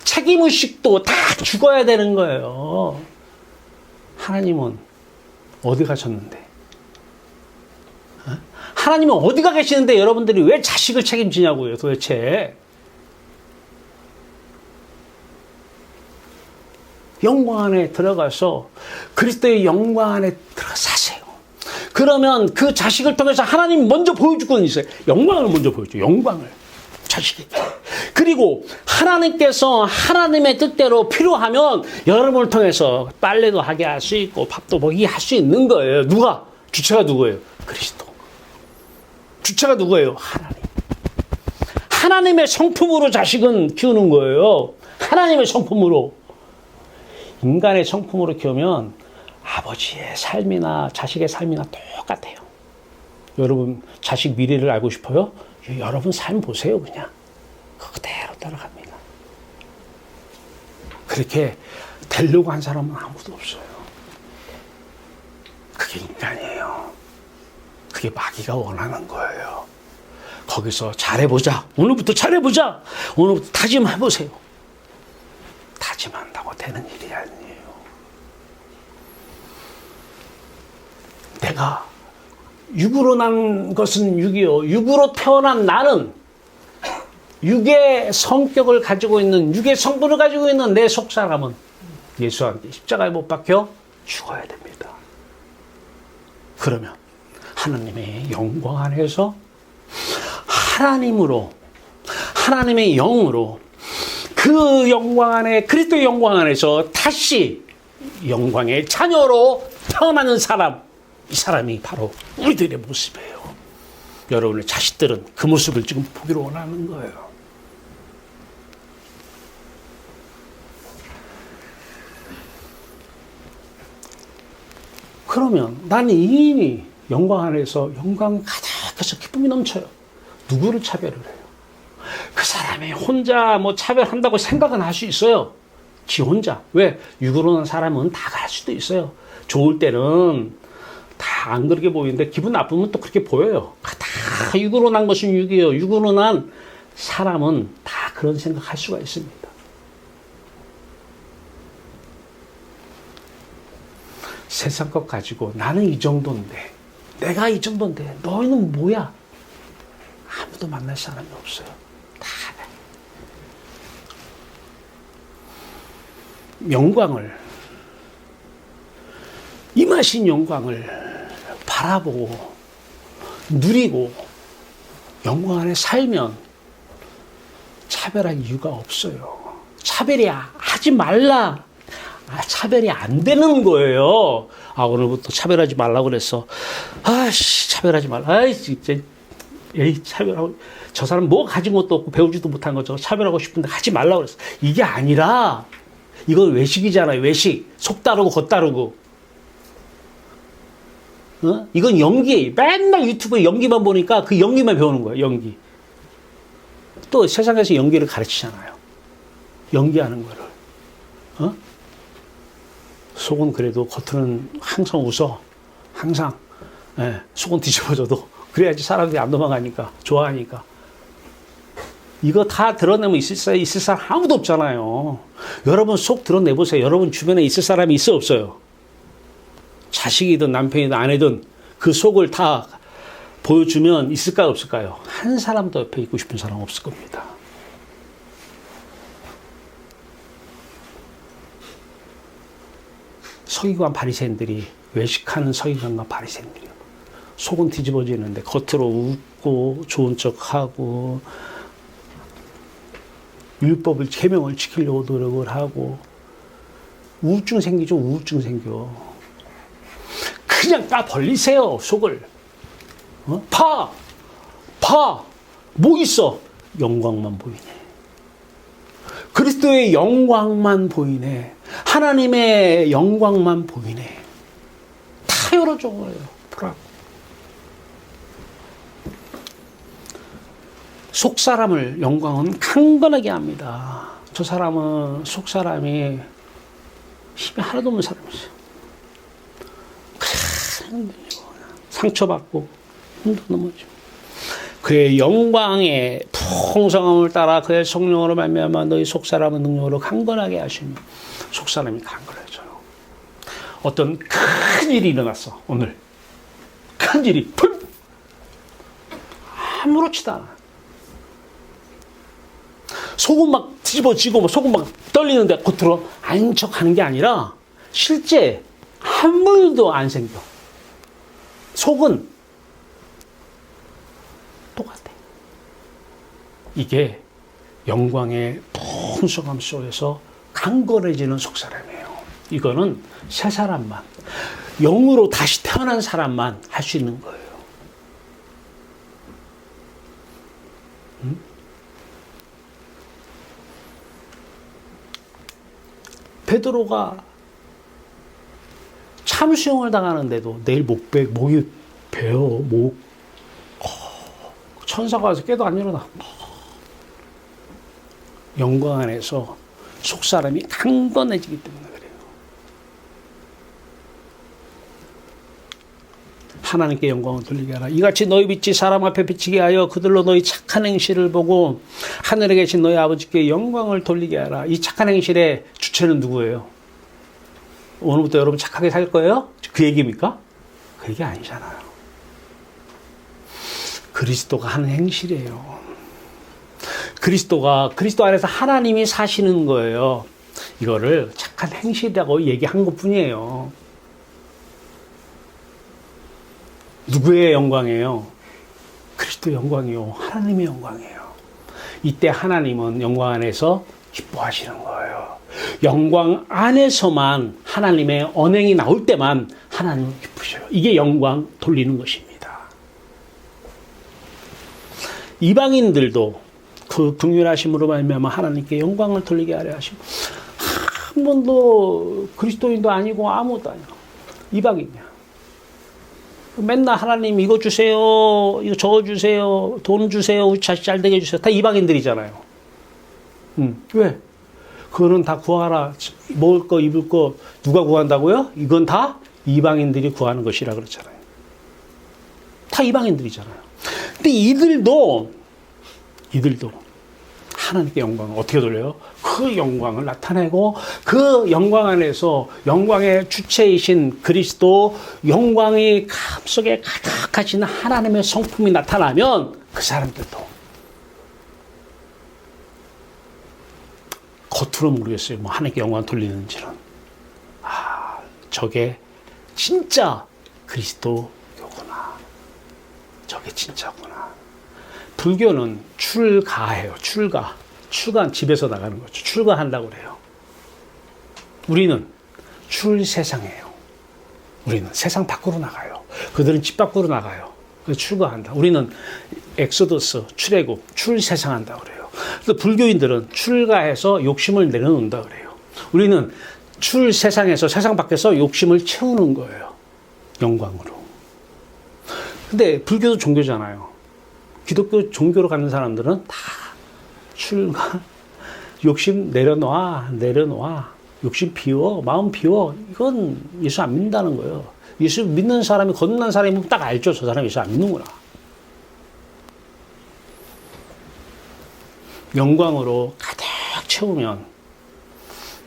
책임의식도 다 죽어야 되는 거예요. 하나님은 어디 가셨는데? 하나님은 어디가 계시는데 여러분들이 왜 자식을 책임지냐고요, 도대체. 영광 안에 들어가서 그리스도의 영광 안에 들어가 사세요. 그러면 그 자식을 통해서 하나님 먼저 보여줄 건 있어요. 영광을 먼저 보여줘. 영광을. 자식에게. 그리고 하나님께서 하나님의 뜻대로 필요하면 여러분을 통해서 빨래도 하게 할 수 있고 밥도 먹이게 할 수 있는 거예요. 누가? 주체가 누구예요? 그리스도. 주체가 누구예요? 하나님. 하나님의 성품으로 자식은 키우는 거예요. 하나님의 성품으로. 인간의 성품으로 키우면 아버지의 삶이나 자식의 삶이나 똑같아요. 여러분 자식 미래를 알고 싶어요? 여러분 삶 보세요. 그냥 그대로 따라갑니다. 그렇게 되려고 한 사람은 아무도 없어요. 그게 인간이에요. 그게 마귀가 원하는 거예요. 거기서 잘해보자. 오늘부터 잘해보자. 오늘부터 다짐해보세요. 다짐한다고 되는 일이 아니에요. 내가 육으로 난 것은 육이요. 육으로 태어난 나는 육의 성격을 가지고 있는, 육의 성분을 가지고 있는 내 속사람은 예수와 함께 십자가에 못 박혀 죽어야 됩니다. 그러면 하나님의 영광 안에서 하나님으로, 하나님의 영으로 그 영광 안에, 그리스도의 영광 안에서 다시 영광의 자녀로 태어나는 사람, 이 사람이 바로 우리들의 모습이에요. 여러분의 자식들은 그 모습을 지금 보기를 원하는 거예요. 그러면 나는 이미 영광 안에서 영광이 가득해서 기쁨이 넘쳐요. 누구를 차별을 해요? 그 사람이 혼자 뭐 차별한다고 생각은 할 수 있어요. 지 혼자. 왜? 육으로 난 사람은 다 갈 수도 있어요. 좋을 때는 다 안 그렇게 보이는데 기분 나쁘면 또 그렇게 보여요. 다 육으로 난 것은 육이에요. 육으로 난 사람은 다 그런 생각할 수가 있습니다. 세상 것 가지고 나는 이 정도인데, 내가 이 정도인데 너희는 뭐야? 아무도 만날 사람이 없어요. 다 영광을, 임하신 영광을 바라보고 누리고 영광 안에 살면 차별할 이유가 없어요. 차별이 하지 말라. 차별이 안 되는 거예요. 오늘부터 차별하지 말라고 그랬어. 차별하지 말라. 진짜. 차별하고. 저 사람 뭐 가진 것도 없고 배우지도 못한 거죠. 차별하고 싶은데 하지 말라고 그랬어. 이게 아니라, 이건 외식이잖아요. 외식. 속 다르고 겉 다르고. 이건 연기. 맨날 유튜브에 연기만 보니까 그 연기만 배우는 거예요. 연기. 또 세상에서 연기를 가르치잖아요. 연기하는 거를. 속은 그래도 겉으로는 항상 웃어. 항상. 속은 뒤집어져도. 그래야지 사람들이 안 도망가니까. 좋아하니까. 이거 다 드러내면 있을 사람 아무도 없잖아요. 여러분 속 드러내보세요. 여러분 주변에 있을 사람이 있어 없어요? 자식이든 남편이든 아내든 그 속을 다 보여주면 있을까요 없을까요? 한 사람도 옆에 있고 싶은 사람 없을 겁니다. 서기관 바리새인들이, 외식하는 서기관과 바리새인들이요, 속은 뒤집어지는데 겉으로 웃고 좋은 척하고 율법을, 계명을 지키려고 노력을 하고, 우울증 생기죠. 우울증 생겨. 그냥 까 벌리세요. 속을. 뭐 있어? 영광만 보이네. 그리스도의 영광만 보이네. 하나님의 영광만 보이네. 다 열어줘 거예요. 보라고. 속 사람을 영광은 강건하게 합니다. 저 사람은 속 사람이 힘이 하나도 없는 사람이었어요. 상처받고 힘도 넘어지고, 그의 영광의 풍성함을 따라 그의 성령으로 말미암아 너희 속사람의 능력으로 강건하게 하시며, 속사람이 강건해져요. 어떤 큰 일이 일어났어. 오늘 큰 일이 아무렇지도 않아. 속은 막 뒤집어지고 속은 막 떨리는데 겉으로 아닌 척 하는 게 아니라 실제 한 물도 안 생겨. 속은 똑같아. 이게 영광의 풍성함 속에서 강건해지는 속사람이에요. 이거는 새 사람만, 영으로 다시 태어난 사람만 할 수 있는 거예요. 베드로가 참수형을 당하는데도 내일 목이 베어, 목. 천사가 와서 깨도 안 일어나. 영광 안에서 속사람이 강건해지기 때문에 그래요. 하나님께 영광을 돌리게 하라. 이같이 너희 빛이 사람 앞에 비치게 하여 그들로 너희 착한 행실을 보고 하늘에 계신 너희 아버지께 영광을 돌리게 하라. 이 착한 행실의 주체는 누구예요? 오늘부터 여러분 착하게 살 거예요? 그 얘기입니까? 그 얘기 아니잖아요. 그리스도가 하는 행실이에요. 그리스도 안에서 하나님이 사시는 거예요. 이거를 착한 행실이라고 얘기한 것뿐이에요. 누구의 영광이에요? 그리스도의 영광이요. 하나님의 영광이에요. 이때 하나님은 영광 안에서 기뻐하시는 거예요. 영광 안에서만 하나님의 언행이 나올 때만 하나님은 기쁘셔요. 이게 영광 돌리는 것입니다. 이방인들도 그 긍휼하심으로 말미암아 하나님께 영광을 돌리게 하려 하시고, 한 번도 그리스도인도 아니고 아무것도 아니고 이방인이야. 맨날 하나님 이거 주세요, 이거 저거 주세요, 돈 주세요, 우리 자식 잘 되게 해주세요. 다 이방인들이잖아요. 왜? 그거는 다 구하라. 먹을 거, 입을 거 누가 구한다고요? 이건 다 이방인들이 구하는 것이라 그랬잖아요. 다 이방인들이잖아요. 근데 이들도 하나님께 영광을 어떻게 돌려요? 그 영광을 나타내고 그 영광 안에서 영광의 주체이신 그리스도 영광이 가슴속에 가득하신 하나님의 성품이 나타나면 그 사람들도 겉으로 모르겠어요. 뭐 하나님께 영광 돌리는지는. 저게 진짜 그리스도교구나. 저게 진짜구나. 불교는 출가해요. 출가 집에서 나가는 거죠. 출가한다고 그래요. 우리는 출세상이에요. 우리는 세상 밖으로 나가요. 그들은 집 밖으로 나가요. 그래서 출가한다. 우리는 엑소더스, 출애굽, 출세상한다고 그래요. 그래서 불교인들은 출가해서 욕심을 내려놓는다 그래요. 우리는 출세상에서 세상 밖에서 욕심을 채우는 거예요. 영광으로. 근데 불교도 종교잖아요. 기독교 종교로 가는 사람들은 다 출가, 욕심 내려놔. 욕심 비워, 마음 비워. 이건 예수 안 믿는다는 거예요. 예수 믿는 사람이, 거듭난 사람이면 딱 알죠. 저 사람이 예수 안 믿는구나. 영광으로 가득 채우면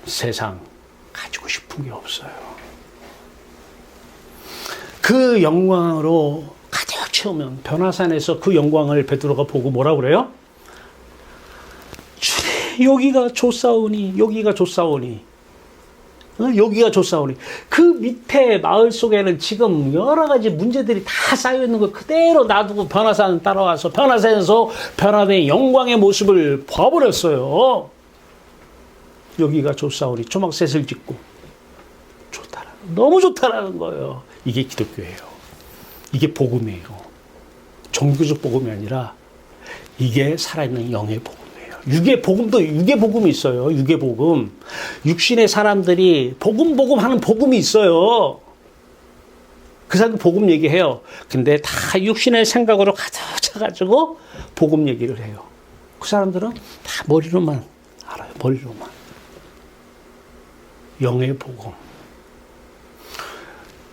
세상 가지고 싶은 게 없어요. 그 영광으로 가득 채우면 변화산에서 그 영광을 베드로가 보고 뭐라고 그래요? 주님, 여기가 좋사오니. 그 밑에 마을 속에는 지금 여러 가지 문제들이 다 쌓여 있는 거 그대로 놔두고 변화산 따라와서 변화산에서 변화된 영광의 모습을 봐버렸어요. 여기가 좋사오니. 초막셋을 짓고 너무 좋다라는 거예요. 이게 기독교예요. 이게 복음이에요. 종교적 복음이 아니라 이게 살아있는 영의 복음이에요. 육의 복음도 육의 복음이 있어요. 육의 복음. 육신의 사람들이 복음 하는 복음이 있어요. 그 사람들 복음 얘기해요. 근데 다 육신의 생각으로 가득 차가지고 복음 얘기를 해요. 그 사람들은 다 머리로만 알아요. 머리로만. 영의 복음.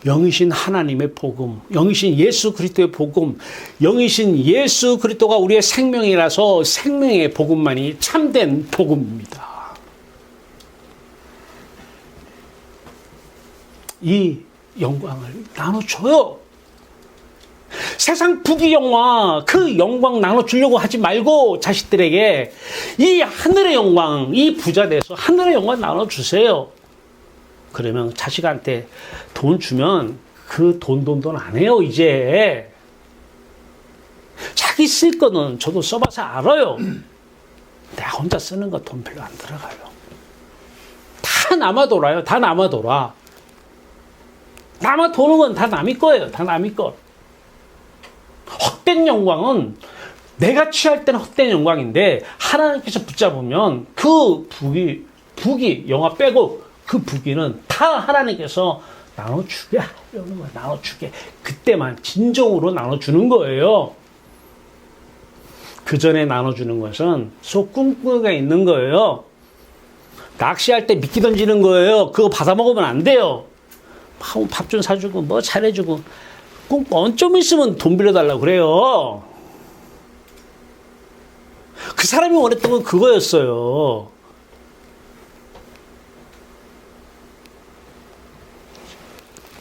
영이신 하나님의 복음, 영이신 예수 그리스도의 복음, 영이신 예수 그리스도가 우리의 생명이라서 생명의 복음만이 참된 복음입니다. 이 영광을 나눠줘요. 세상 부귀 영화, 그 영광 나눠주려고 하지 말고 자식들에게 이 하늘의 영광, 이 부자 돼서 하늘의 영광 나눠주세요. 그러면 자식한테 돈 주면 그 돈 안 해요, 이제. 자기 쓸 거는 저도 써봐서 알아요. 내가 혼자 쓰는 거 돈 별로 안 들어가요. 다 남아 돌아요. 다 남아 돌아. 남아 도는 건 다 남의 거예요. 다 남의 거. 헛된 영광은 내가 취할 때는 헛된 영광인데 하나님께서 붙잡으면 그 부귀 영화 빼고 그 부귀는 다 하나님께서 나눠주게 하려는 거예요. 나눠주게. 그때만 진정으로 나눠주는 거예요. 그 전에 나눠주는 것은 속 꿍꿍이가 있는 거예요. 낚시할 때 미끼 던지는 거예요. 그거 받아먹으면 안 돼요. 밥 좀 사주고 뭐 잘해주고 꿍꿍 좀 있으면 돈 빌려달라고 그래요. 그 사람이 원했던 건 그거였어요.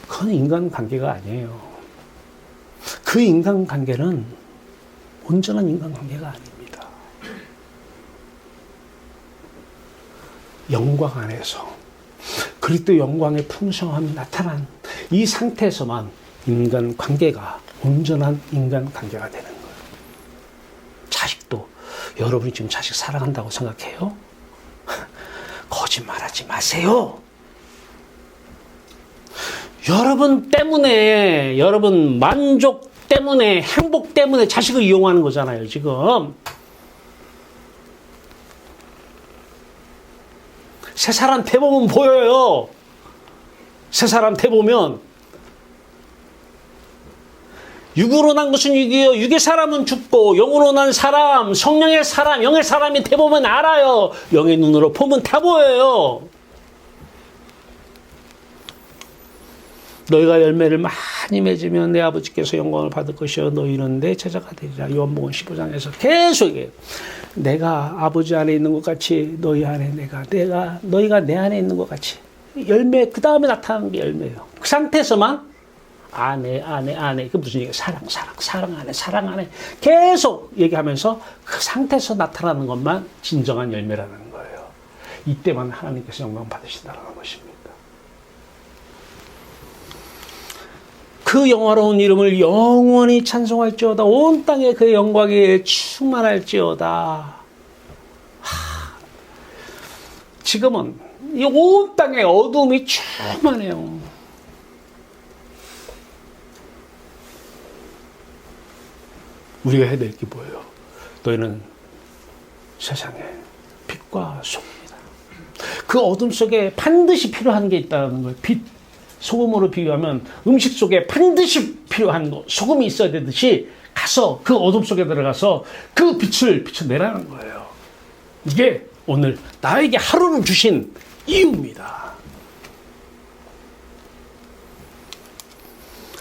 그건 인간관계가 아니에요. 그 인간관계는 온전한 인간관계가 아닙니다. 영광 안에서 그리스도 영광의 풍성함이 나타난 이 상태에서만 인간관계가 온전한 인간관계가 되는 거예요. 자식도 여러분이 지금 자식 사랑한다고 생각해요? 거짓말하지 마세요. 여러분 때문에, 여러분 만족 때문에, 행복 때문에 자식을 이용하는 거잖아요, 지금. 세 사람 대보면 보여요. 세 사람 대보면. 육으로 난 것은 육이요. 육의 사람은 죽고, 영으로 난 사람, 성령의 사람, 영의 사람이 대보면 알아요. 영의 눈으로 보면 다 보여요. 너희가 열매를 많이 맺으면 내 아버지께서 영광을 받을 것이요 너희는 내 제자가 되리라. 요한복음 15장에서 계속 얘기해요. 내가 아버지 안에 있는 것 같이 너희 안에 너희가 내 안에 있는 것 같이. 열매, 그 다음에 나타나는 게 열매예요. 그 상태에서만 안에. 그 무슨 얘기야? 사랑 안에. 계속 얘기하면서 그 상태에서 나타나는 것만 진정한 열매라는 거예요. 이때만 하나님께서 영광 받으신다는 것입니다. 그 영화로운 이름을 영원히 찬송할지어다. 온 땅에 그의 영광이 충만할지어다. 지금은 이 온 땅에 어둠이 충만해요. 우리가 해야 될 게 뭐예요? 너희는 세상의 빛과 소금이다. 그 어둠 속에 반드시 필요한 게 있다는 거예요. 빛. 소금으로 비유하면 음식 속에 반드시 필요한 거, 소금이 있어야 되듯이 가서 그 어둠 속에 들어가서 그 빛을 비춰내라는 거예요. 이게 오늘 나에게 하루를 주신 이유입니다.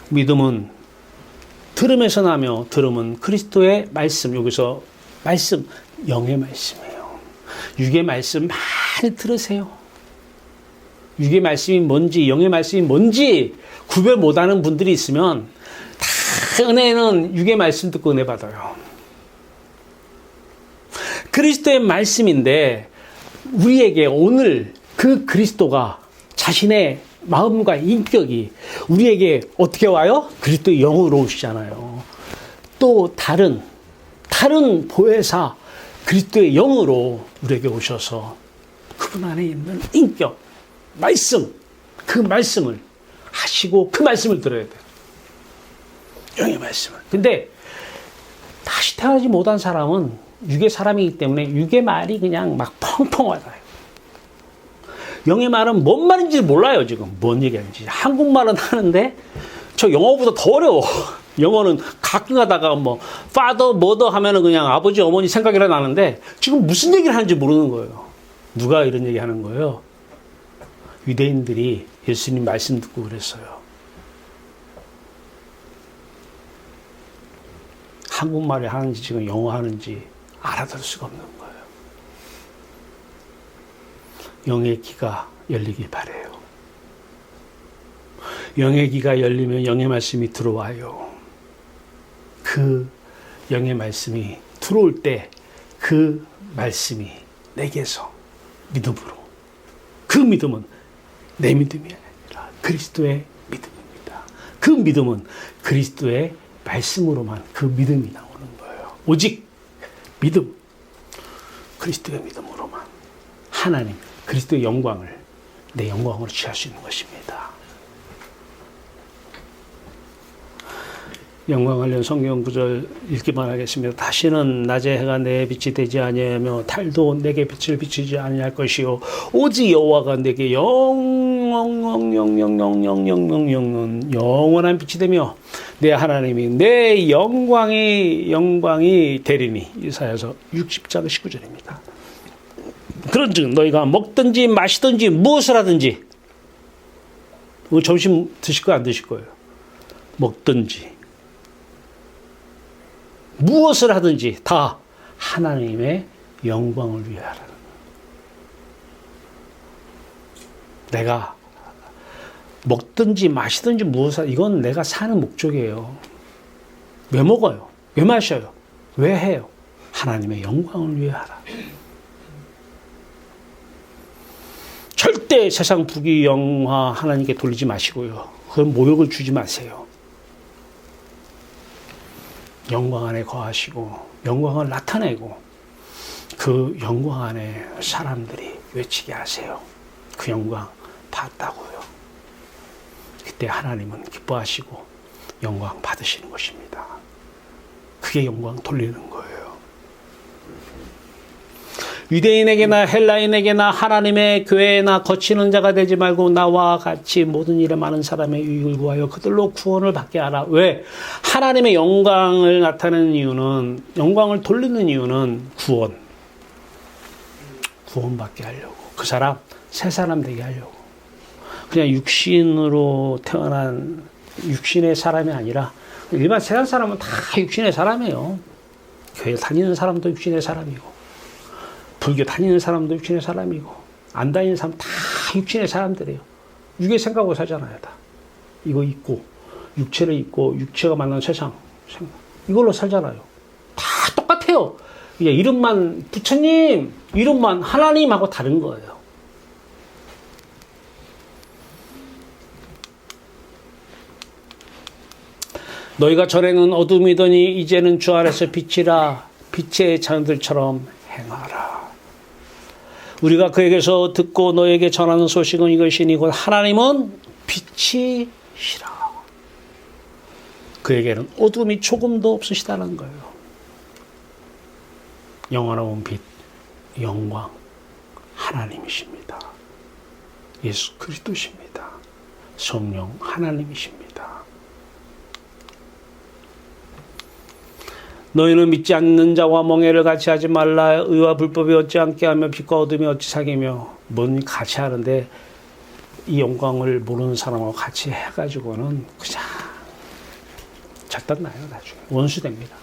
믿음은 들음에서 나며 들음은 그리스도의 말씀, 여기서 말씀, 영의 말씀이에요. 육의 말씀 많이 들으세요. 육의 말씀이 뭔지 영의 말씀이 뭔지 구별 못하는 분들이 있으면 다 은혜는 육의 말씀 듣고 은혜 받아요. 그리스도의 말씀인데 우리에게 오늘 그 그리스도가 자신의 마음과 인격이 우리에게 어떻게 와요? 그리스도의 영으로 오시잖아요. 또 다른 보혜사 그리스도의 영으로 우리에게 오셔서 그분 안에 있는 인격, 말씀, 그 말씀을 하시고 그 말씀을 들어야 돼요. 영의 말씀을. 근데 다시 태어나지 못한 사람은 육의 사람이기 때문에 육의 말이 그냥 막 펑펑하다. 영의 말은 뭔 말인지 몰라요, 지금. 뭔 얘기하는지. 한국말은 하는데, 저 영어보다 더 어려워. 영어는 가끔 가다가 뭐, father, mother 하면은 그냥 아버지, 어머니 생각이 나는데, 지금 무슨 얘기를 하는지 모르는 거예요. 누가 이런 얘기 하는 거예요? 유대인들이 예수님 말씀 듣고 그랬어요. 한국말을 하는지 지금 영어 하는지 알아들을 수가 없는 거예요. 영의 귀가 열리길 바라요. 영의 귀가 열리면 영의 말씀이 들어와요. 그 영의 말씀이 들어올 때 그 말씀이 내게서 믿음으로, 그 믿음은 내 믿음이 아니라 그리스도의 믿음입니다. 그 믿음은 그리스도의 말씀으로만 그 믿음이 나오는 거예요. 오직 믿음, 그리스도의 믿음으로만 하나님, 그리스도의 영광을 내 영광으로 취할 수 있는 것입니다. 영광 관련 성경 구절 읽기만 하겠습니다. 다시는 낮에 해가 내 빛이 되지 아니하며 달도 내게 빛을 비추지 아니할 것이요 오직 여호와가 내게 영원한 빛이 되며 내 하나님이 내 영광이 되리니. 이사야서 60장 19절입니다. 그런즉 너희가 먹든지 마시든지 무엇을 하든지, 오늘 점심 드실 거 안 드실 거예요. 먹든지 무엇을 하든지 다 하나님의 영광을 위해 하라는 거예요. 내가 먹든지 마시든지 무엇을, 이건 내가 사는 목적이에요. 왜 먹어요? 왜 마셔요? 왜 해요? 하나님의 영광을 위해 하라. 절대 세상 부귀 영화 하나님께 돌리지 마시고요. 그건 모욕을 주지 마세요. 영광 안에 거하시고 영광을 나타내고 그 영광 안에 사람들이 외치게 하세요. 그 영광 봤다고요. 그때 하나님은 기뻐하시고 영광 받으시는 것입니다. 그게 영광 돌리는 거예요. 유대인에게나 헬라인에게나 하나님의 교회나 거치는 자가 되지 말고 나와 같이 모든 일에 많은 사람의 유익을 구하여 그들로 구원을 받게 하라. 왜? 하나님의 영광을 나타내는 이유는, 영광을 돌리는 이유는 구원받게 하려고. 그 사람 새 사람 되게 하려고. 그냥 육신으로 태어난 육신의 사람이 아니라 일반 세상 사람은 다 육신의 사람이에요. 교회 다니는 사람도 육신의 사람이고 불교 다니는 사람도 육신의 사람이고 안 다니는 사람 다 육신의 사람들이에요. 육의 생각으로 살잖아요. 다 이거 있고 육체를 있고 육체가 만난 세상 이걸로 살잖아요. 다 똑같아요. 이제 이름만 부처님, 이름만 하나님하고 다른 거예요. 너희가 전에는 어둠이더니 이제는 주 안에서 빛이라. 빛의 자녀들처럼 행하라. 우리가 그에게서 듣고 너에게 전하는 소식은 이것이니 곧 하나님은 빛이시라. 그에게는 어둠이 조금도 없으시다는 거예요. 영원한 빛, 영광, 하나님이십니다. 예수 그리스도십니다. 성령 하나님이십니다. 너희는 믿지 않는 자와 멍에를 같이 하지 말라. 의와 불법이 어찌 함께 하며 빛과 어둠이 어찌 사귀며. 뭔 같이 하는데 이 영광을 모르는 사람하고 같이 해가지고는 그냥 작단 나요. 나중에 원수됩니다.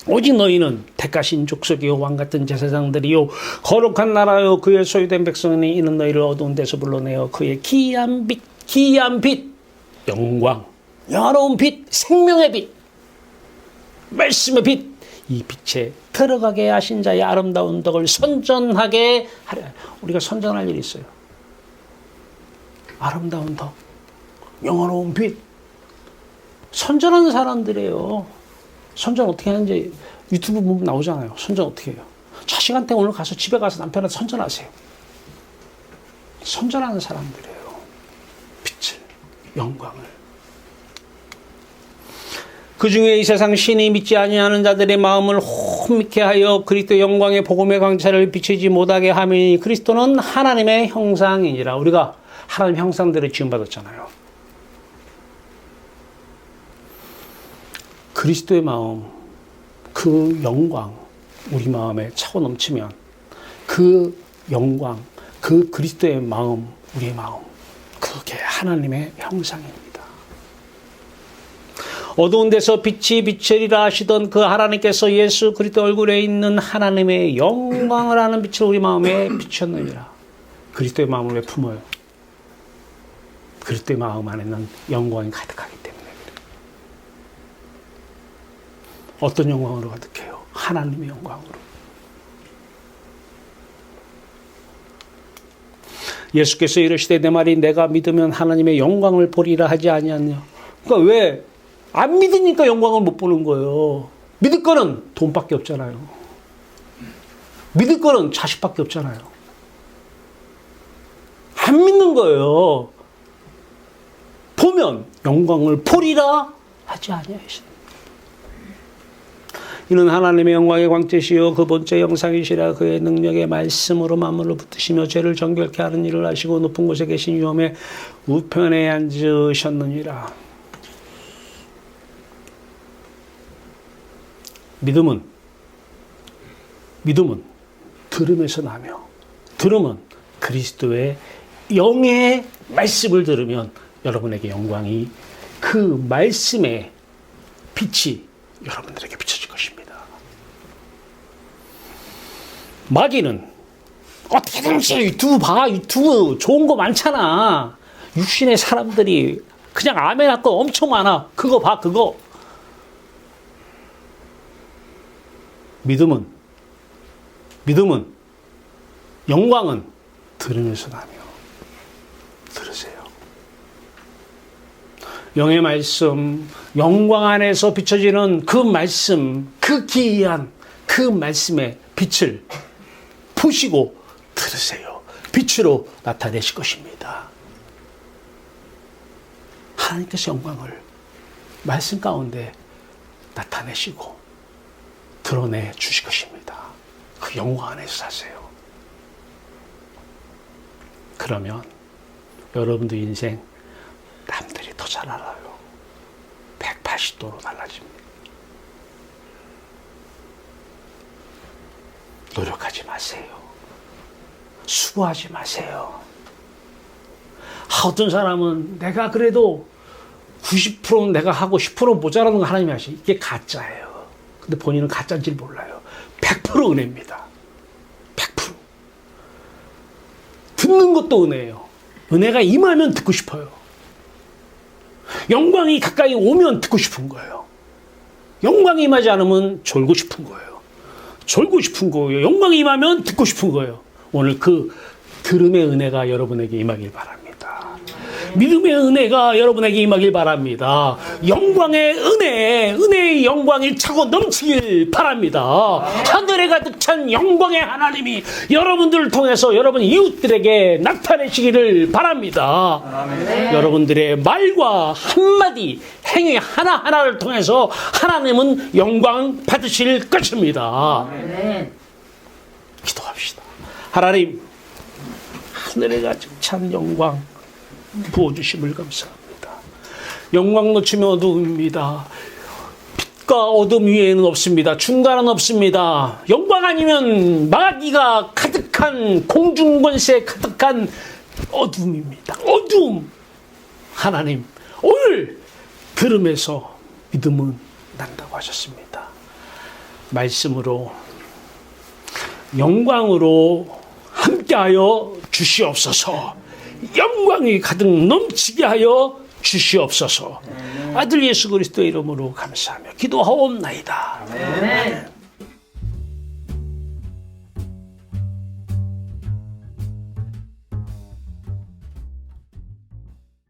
오직 너희는 택하신 족속이요 왕같은 제사장들이요 거룩한 나라요 그의 소유된 백성이니 이는 너희를 어두운 데서 불러내어 그의 기이한 빛 영광 영화로운 빛 생명의 빛 말씀의 빛 이 빛에 들어가게 하신 자의 아름다운 덕을 선전하게 하려. 우리가 선전할 일이 있어요. 아름다운 덕 영화로운 빛 선전하는 사람들이에요. 선전 어떻게 하는지 유튜브 보면 나오잖아요. 선전 어떻게 해요? 자식한테 오늘 가서 집에 가서 남편한테 선전하세요. 선전하는 사람들이에요. 빛을, 영광을. 그 중에 이 세상 신이 믿지 아니하는 자들의 마음을 혼미케 하여 그리스도 영광의 복음의 광채를 비추지 못하게 하니 그리스도는 하나님의 형상이니라. 우리가 하나님 형상대로 지음받았잖아요. 그리스도의 마음, 그 영광 우리 마음에 차고 넘치면 그 영광, 그 그리스도의 마음, 우리의 마음, 그게 하나님의 형상입니다. 어두운 데서 빛이 비추리라 하시던 그 하나님께서 예수 그리스도 얼굴에 있는 하나님의 영광을 하는 빛을 우리 마음에 비추었느니라. 그리스도의 마음을 왜 품어요? 그리스도의 마음 안에는 영광이 가득하기 때문에. 어떤 영광으로 가득해요? 하나님의 영광으로. 예수께서 이르시되 내 말이 내가 믿으면 하나님의 영광을 보리라 하지 아니하냐. 그러니까 왜 안 믿으니까 영광을 못 보는 거예요. 믿을 거는 돈밖에 없잖아요. 믿을 거는 자식밖에 없잖아요. 안 믿는 거예요. 보면 영광을 보리라 하지 아니하시니. 이는 하나님의 영광의 광채시요 그 본체 영상이시라. 그의 능력의 말씀으로 만물을 붙드시며 죄를 정결케 하는 일을 하시고 높은 곳에 계신 유엄의 우편에 앉으셨느니라. 믿음은 들음에서 나며 들음은 그리스도의 영의 말씀을 들으면 여러분에게 영광이 그 말씀의 빛이 여러분들에게 비춰질 것입니다. 마귀는 어떻게든지 유튜브 봐. 유튜브 좋은 거 많잖아. 육신의 사람들이 그냥 아멘 할 거 엄청 많아. 그거 봐. 그거. 믿음은 영광은 들으면서 나며 들으세요. 영의 말씀, 영광 안에서 비춰지는 그 말씀, 그 기이한 그 말씀의 빛을 보시고 들으세요. 빛으로 나타내실 것입니다. 하나님께서 영광을 말씀 가운데 나타내시고 드러내 주실 것입니다. 그 영광 안에서 사세요. 그러면 여러분들 인생 남들이 더 잘 알아요. 180도로 달라집니다. 노력하지 마세요. 수고하지 마세요. 어떤 사람은 내가 그래도 90%는 내가 하고 10%는 모자라는 거 하나님이 하시. 이게 가짜예요. 근데 본인은 가짜인지를 몰라요. 100% 은혜입니다. 100%. 듣는 것도 은혜예요. 은혜가 임하면 듣고 싶어요. 영광이 가까이 오면 듣고 싶은 거예요. 영광이 임하지 않으면 졸고 싶은 거예요. 졸고 싶은 거예요. 영광이 임하면 듣고 싶은 거예요. 오늘 그 들음의 은혜가 여러분에게 임하길 바랍니다. 믿음의 은혜가 여러분에게 임하길 바랍니다. 영광의 은혜의 영광이 차고 넘치길 바랍니다. 하늘에 가득 찬 영광의 하나님이 여러분들을 통해서 여러분 이웃들에게 나타내시기를 바랍니다. 아멘. 여러분들의 말과 한마디, 행위 하나하나를 통해서 하나님은 영광 받으실 것입니다. 아멘. 기도합시다. 하나님, 하늘에 가득 찬 영광 부어주심을 감사합니다. 영광 놓치면 어두움입니다. 빛과 어둠 위에는 없습니다. 중간은 없습니다. 영광 아니면 마귀가 가득한 공중권세 가득한 어둠입니다. 어둠. 하나님, 오늘 들음에서 믿음은 난다고 하셨습니다. 말씀으로 영광으로 함께하여 주시옵소서. 영광이 가득 넘치게 하여 주시옵소서. 아들 예수 그리스도의 이름으로 감사하며 기도하옵나이다. 아멘.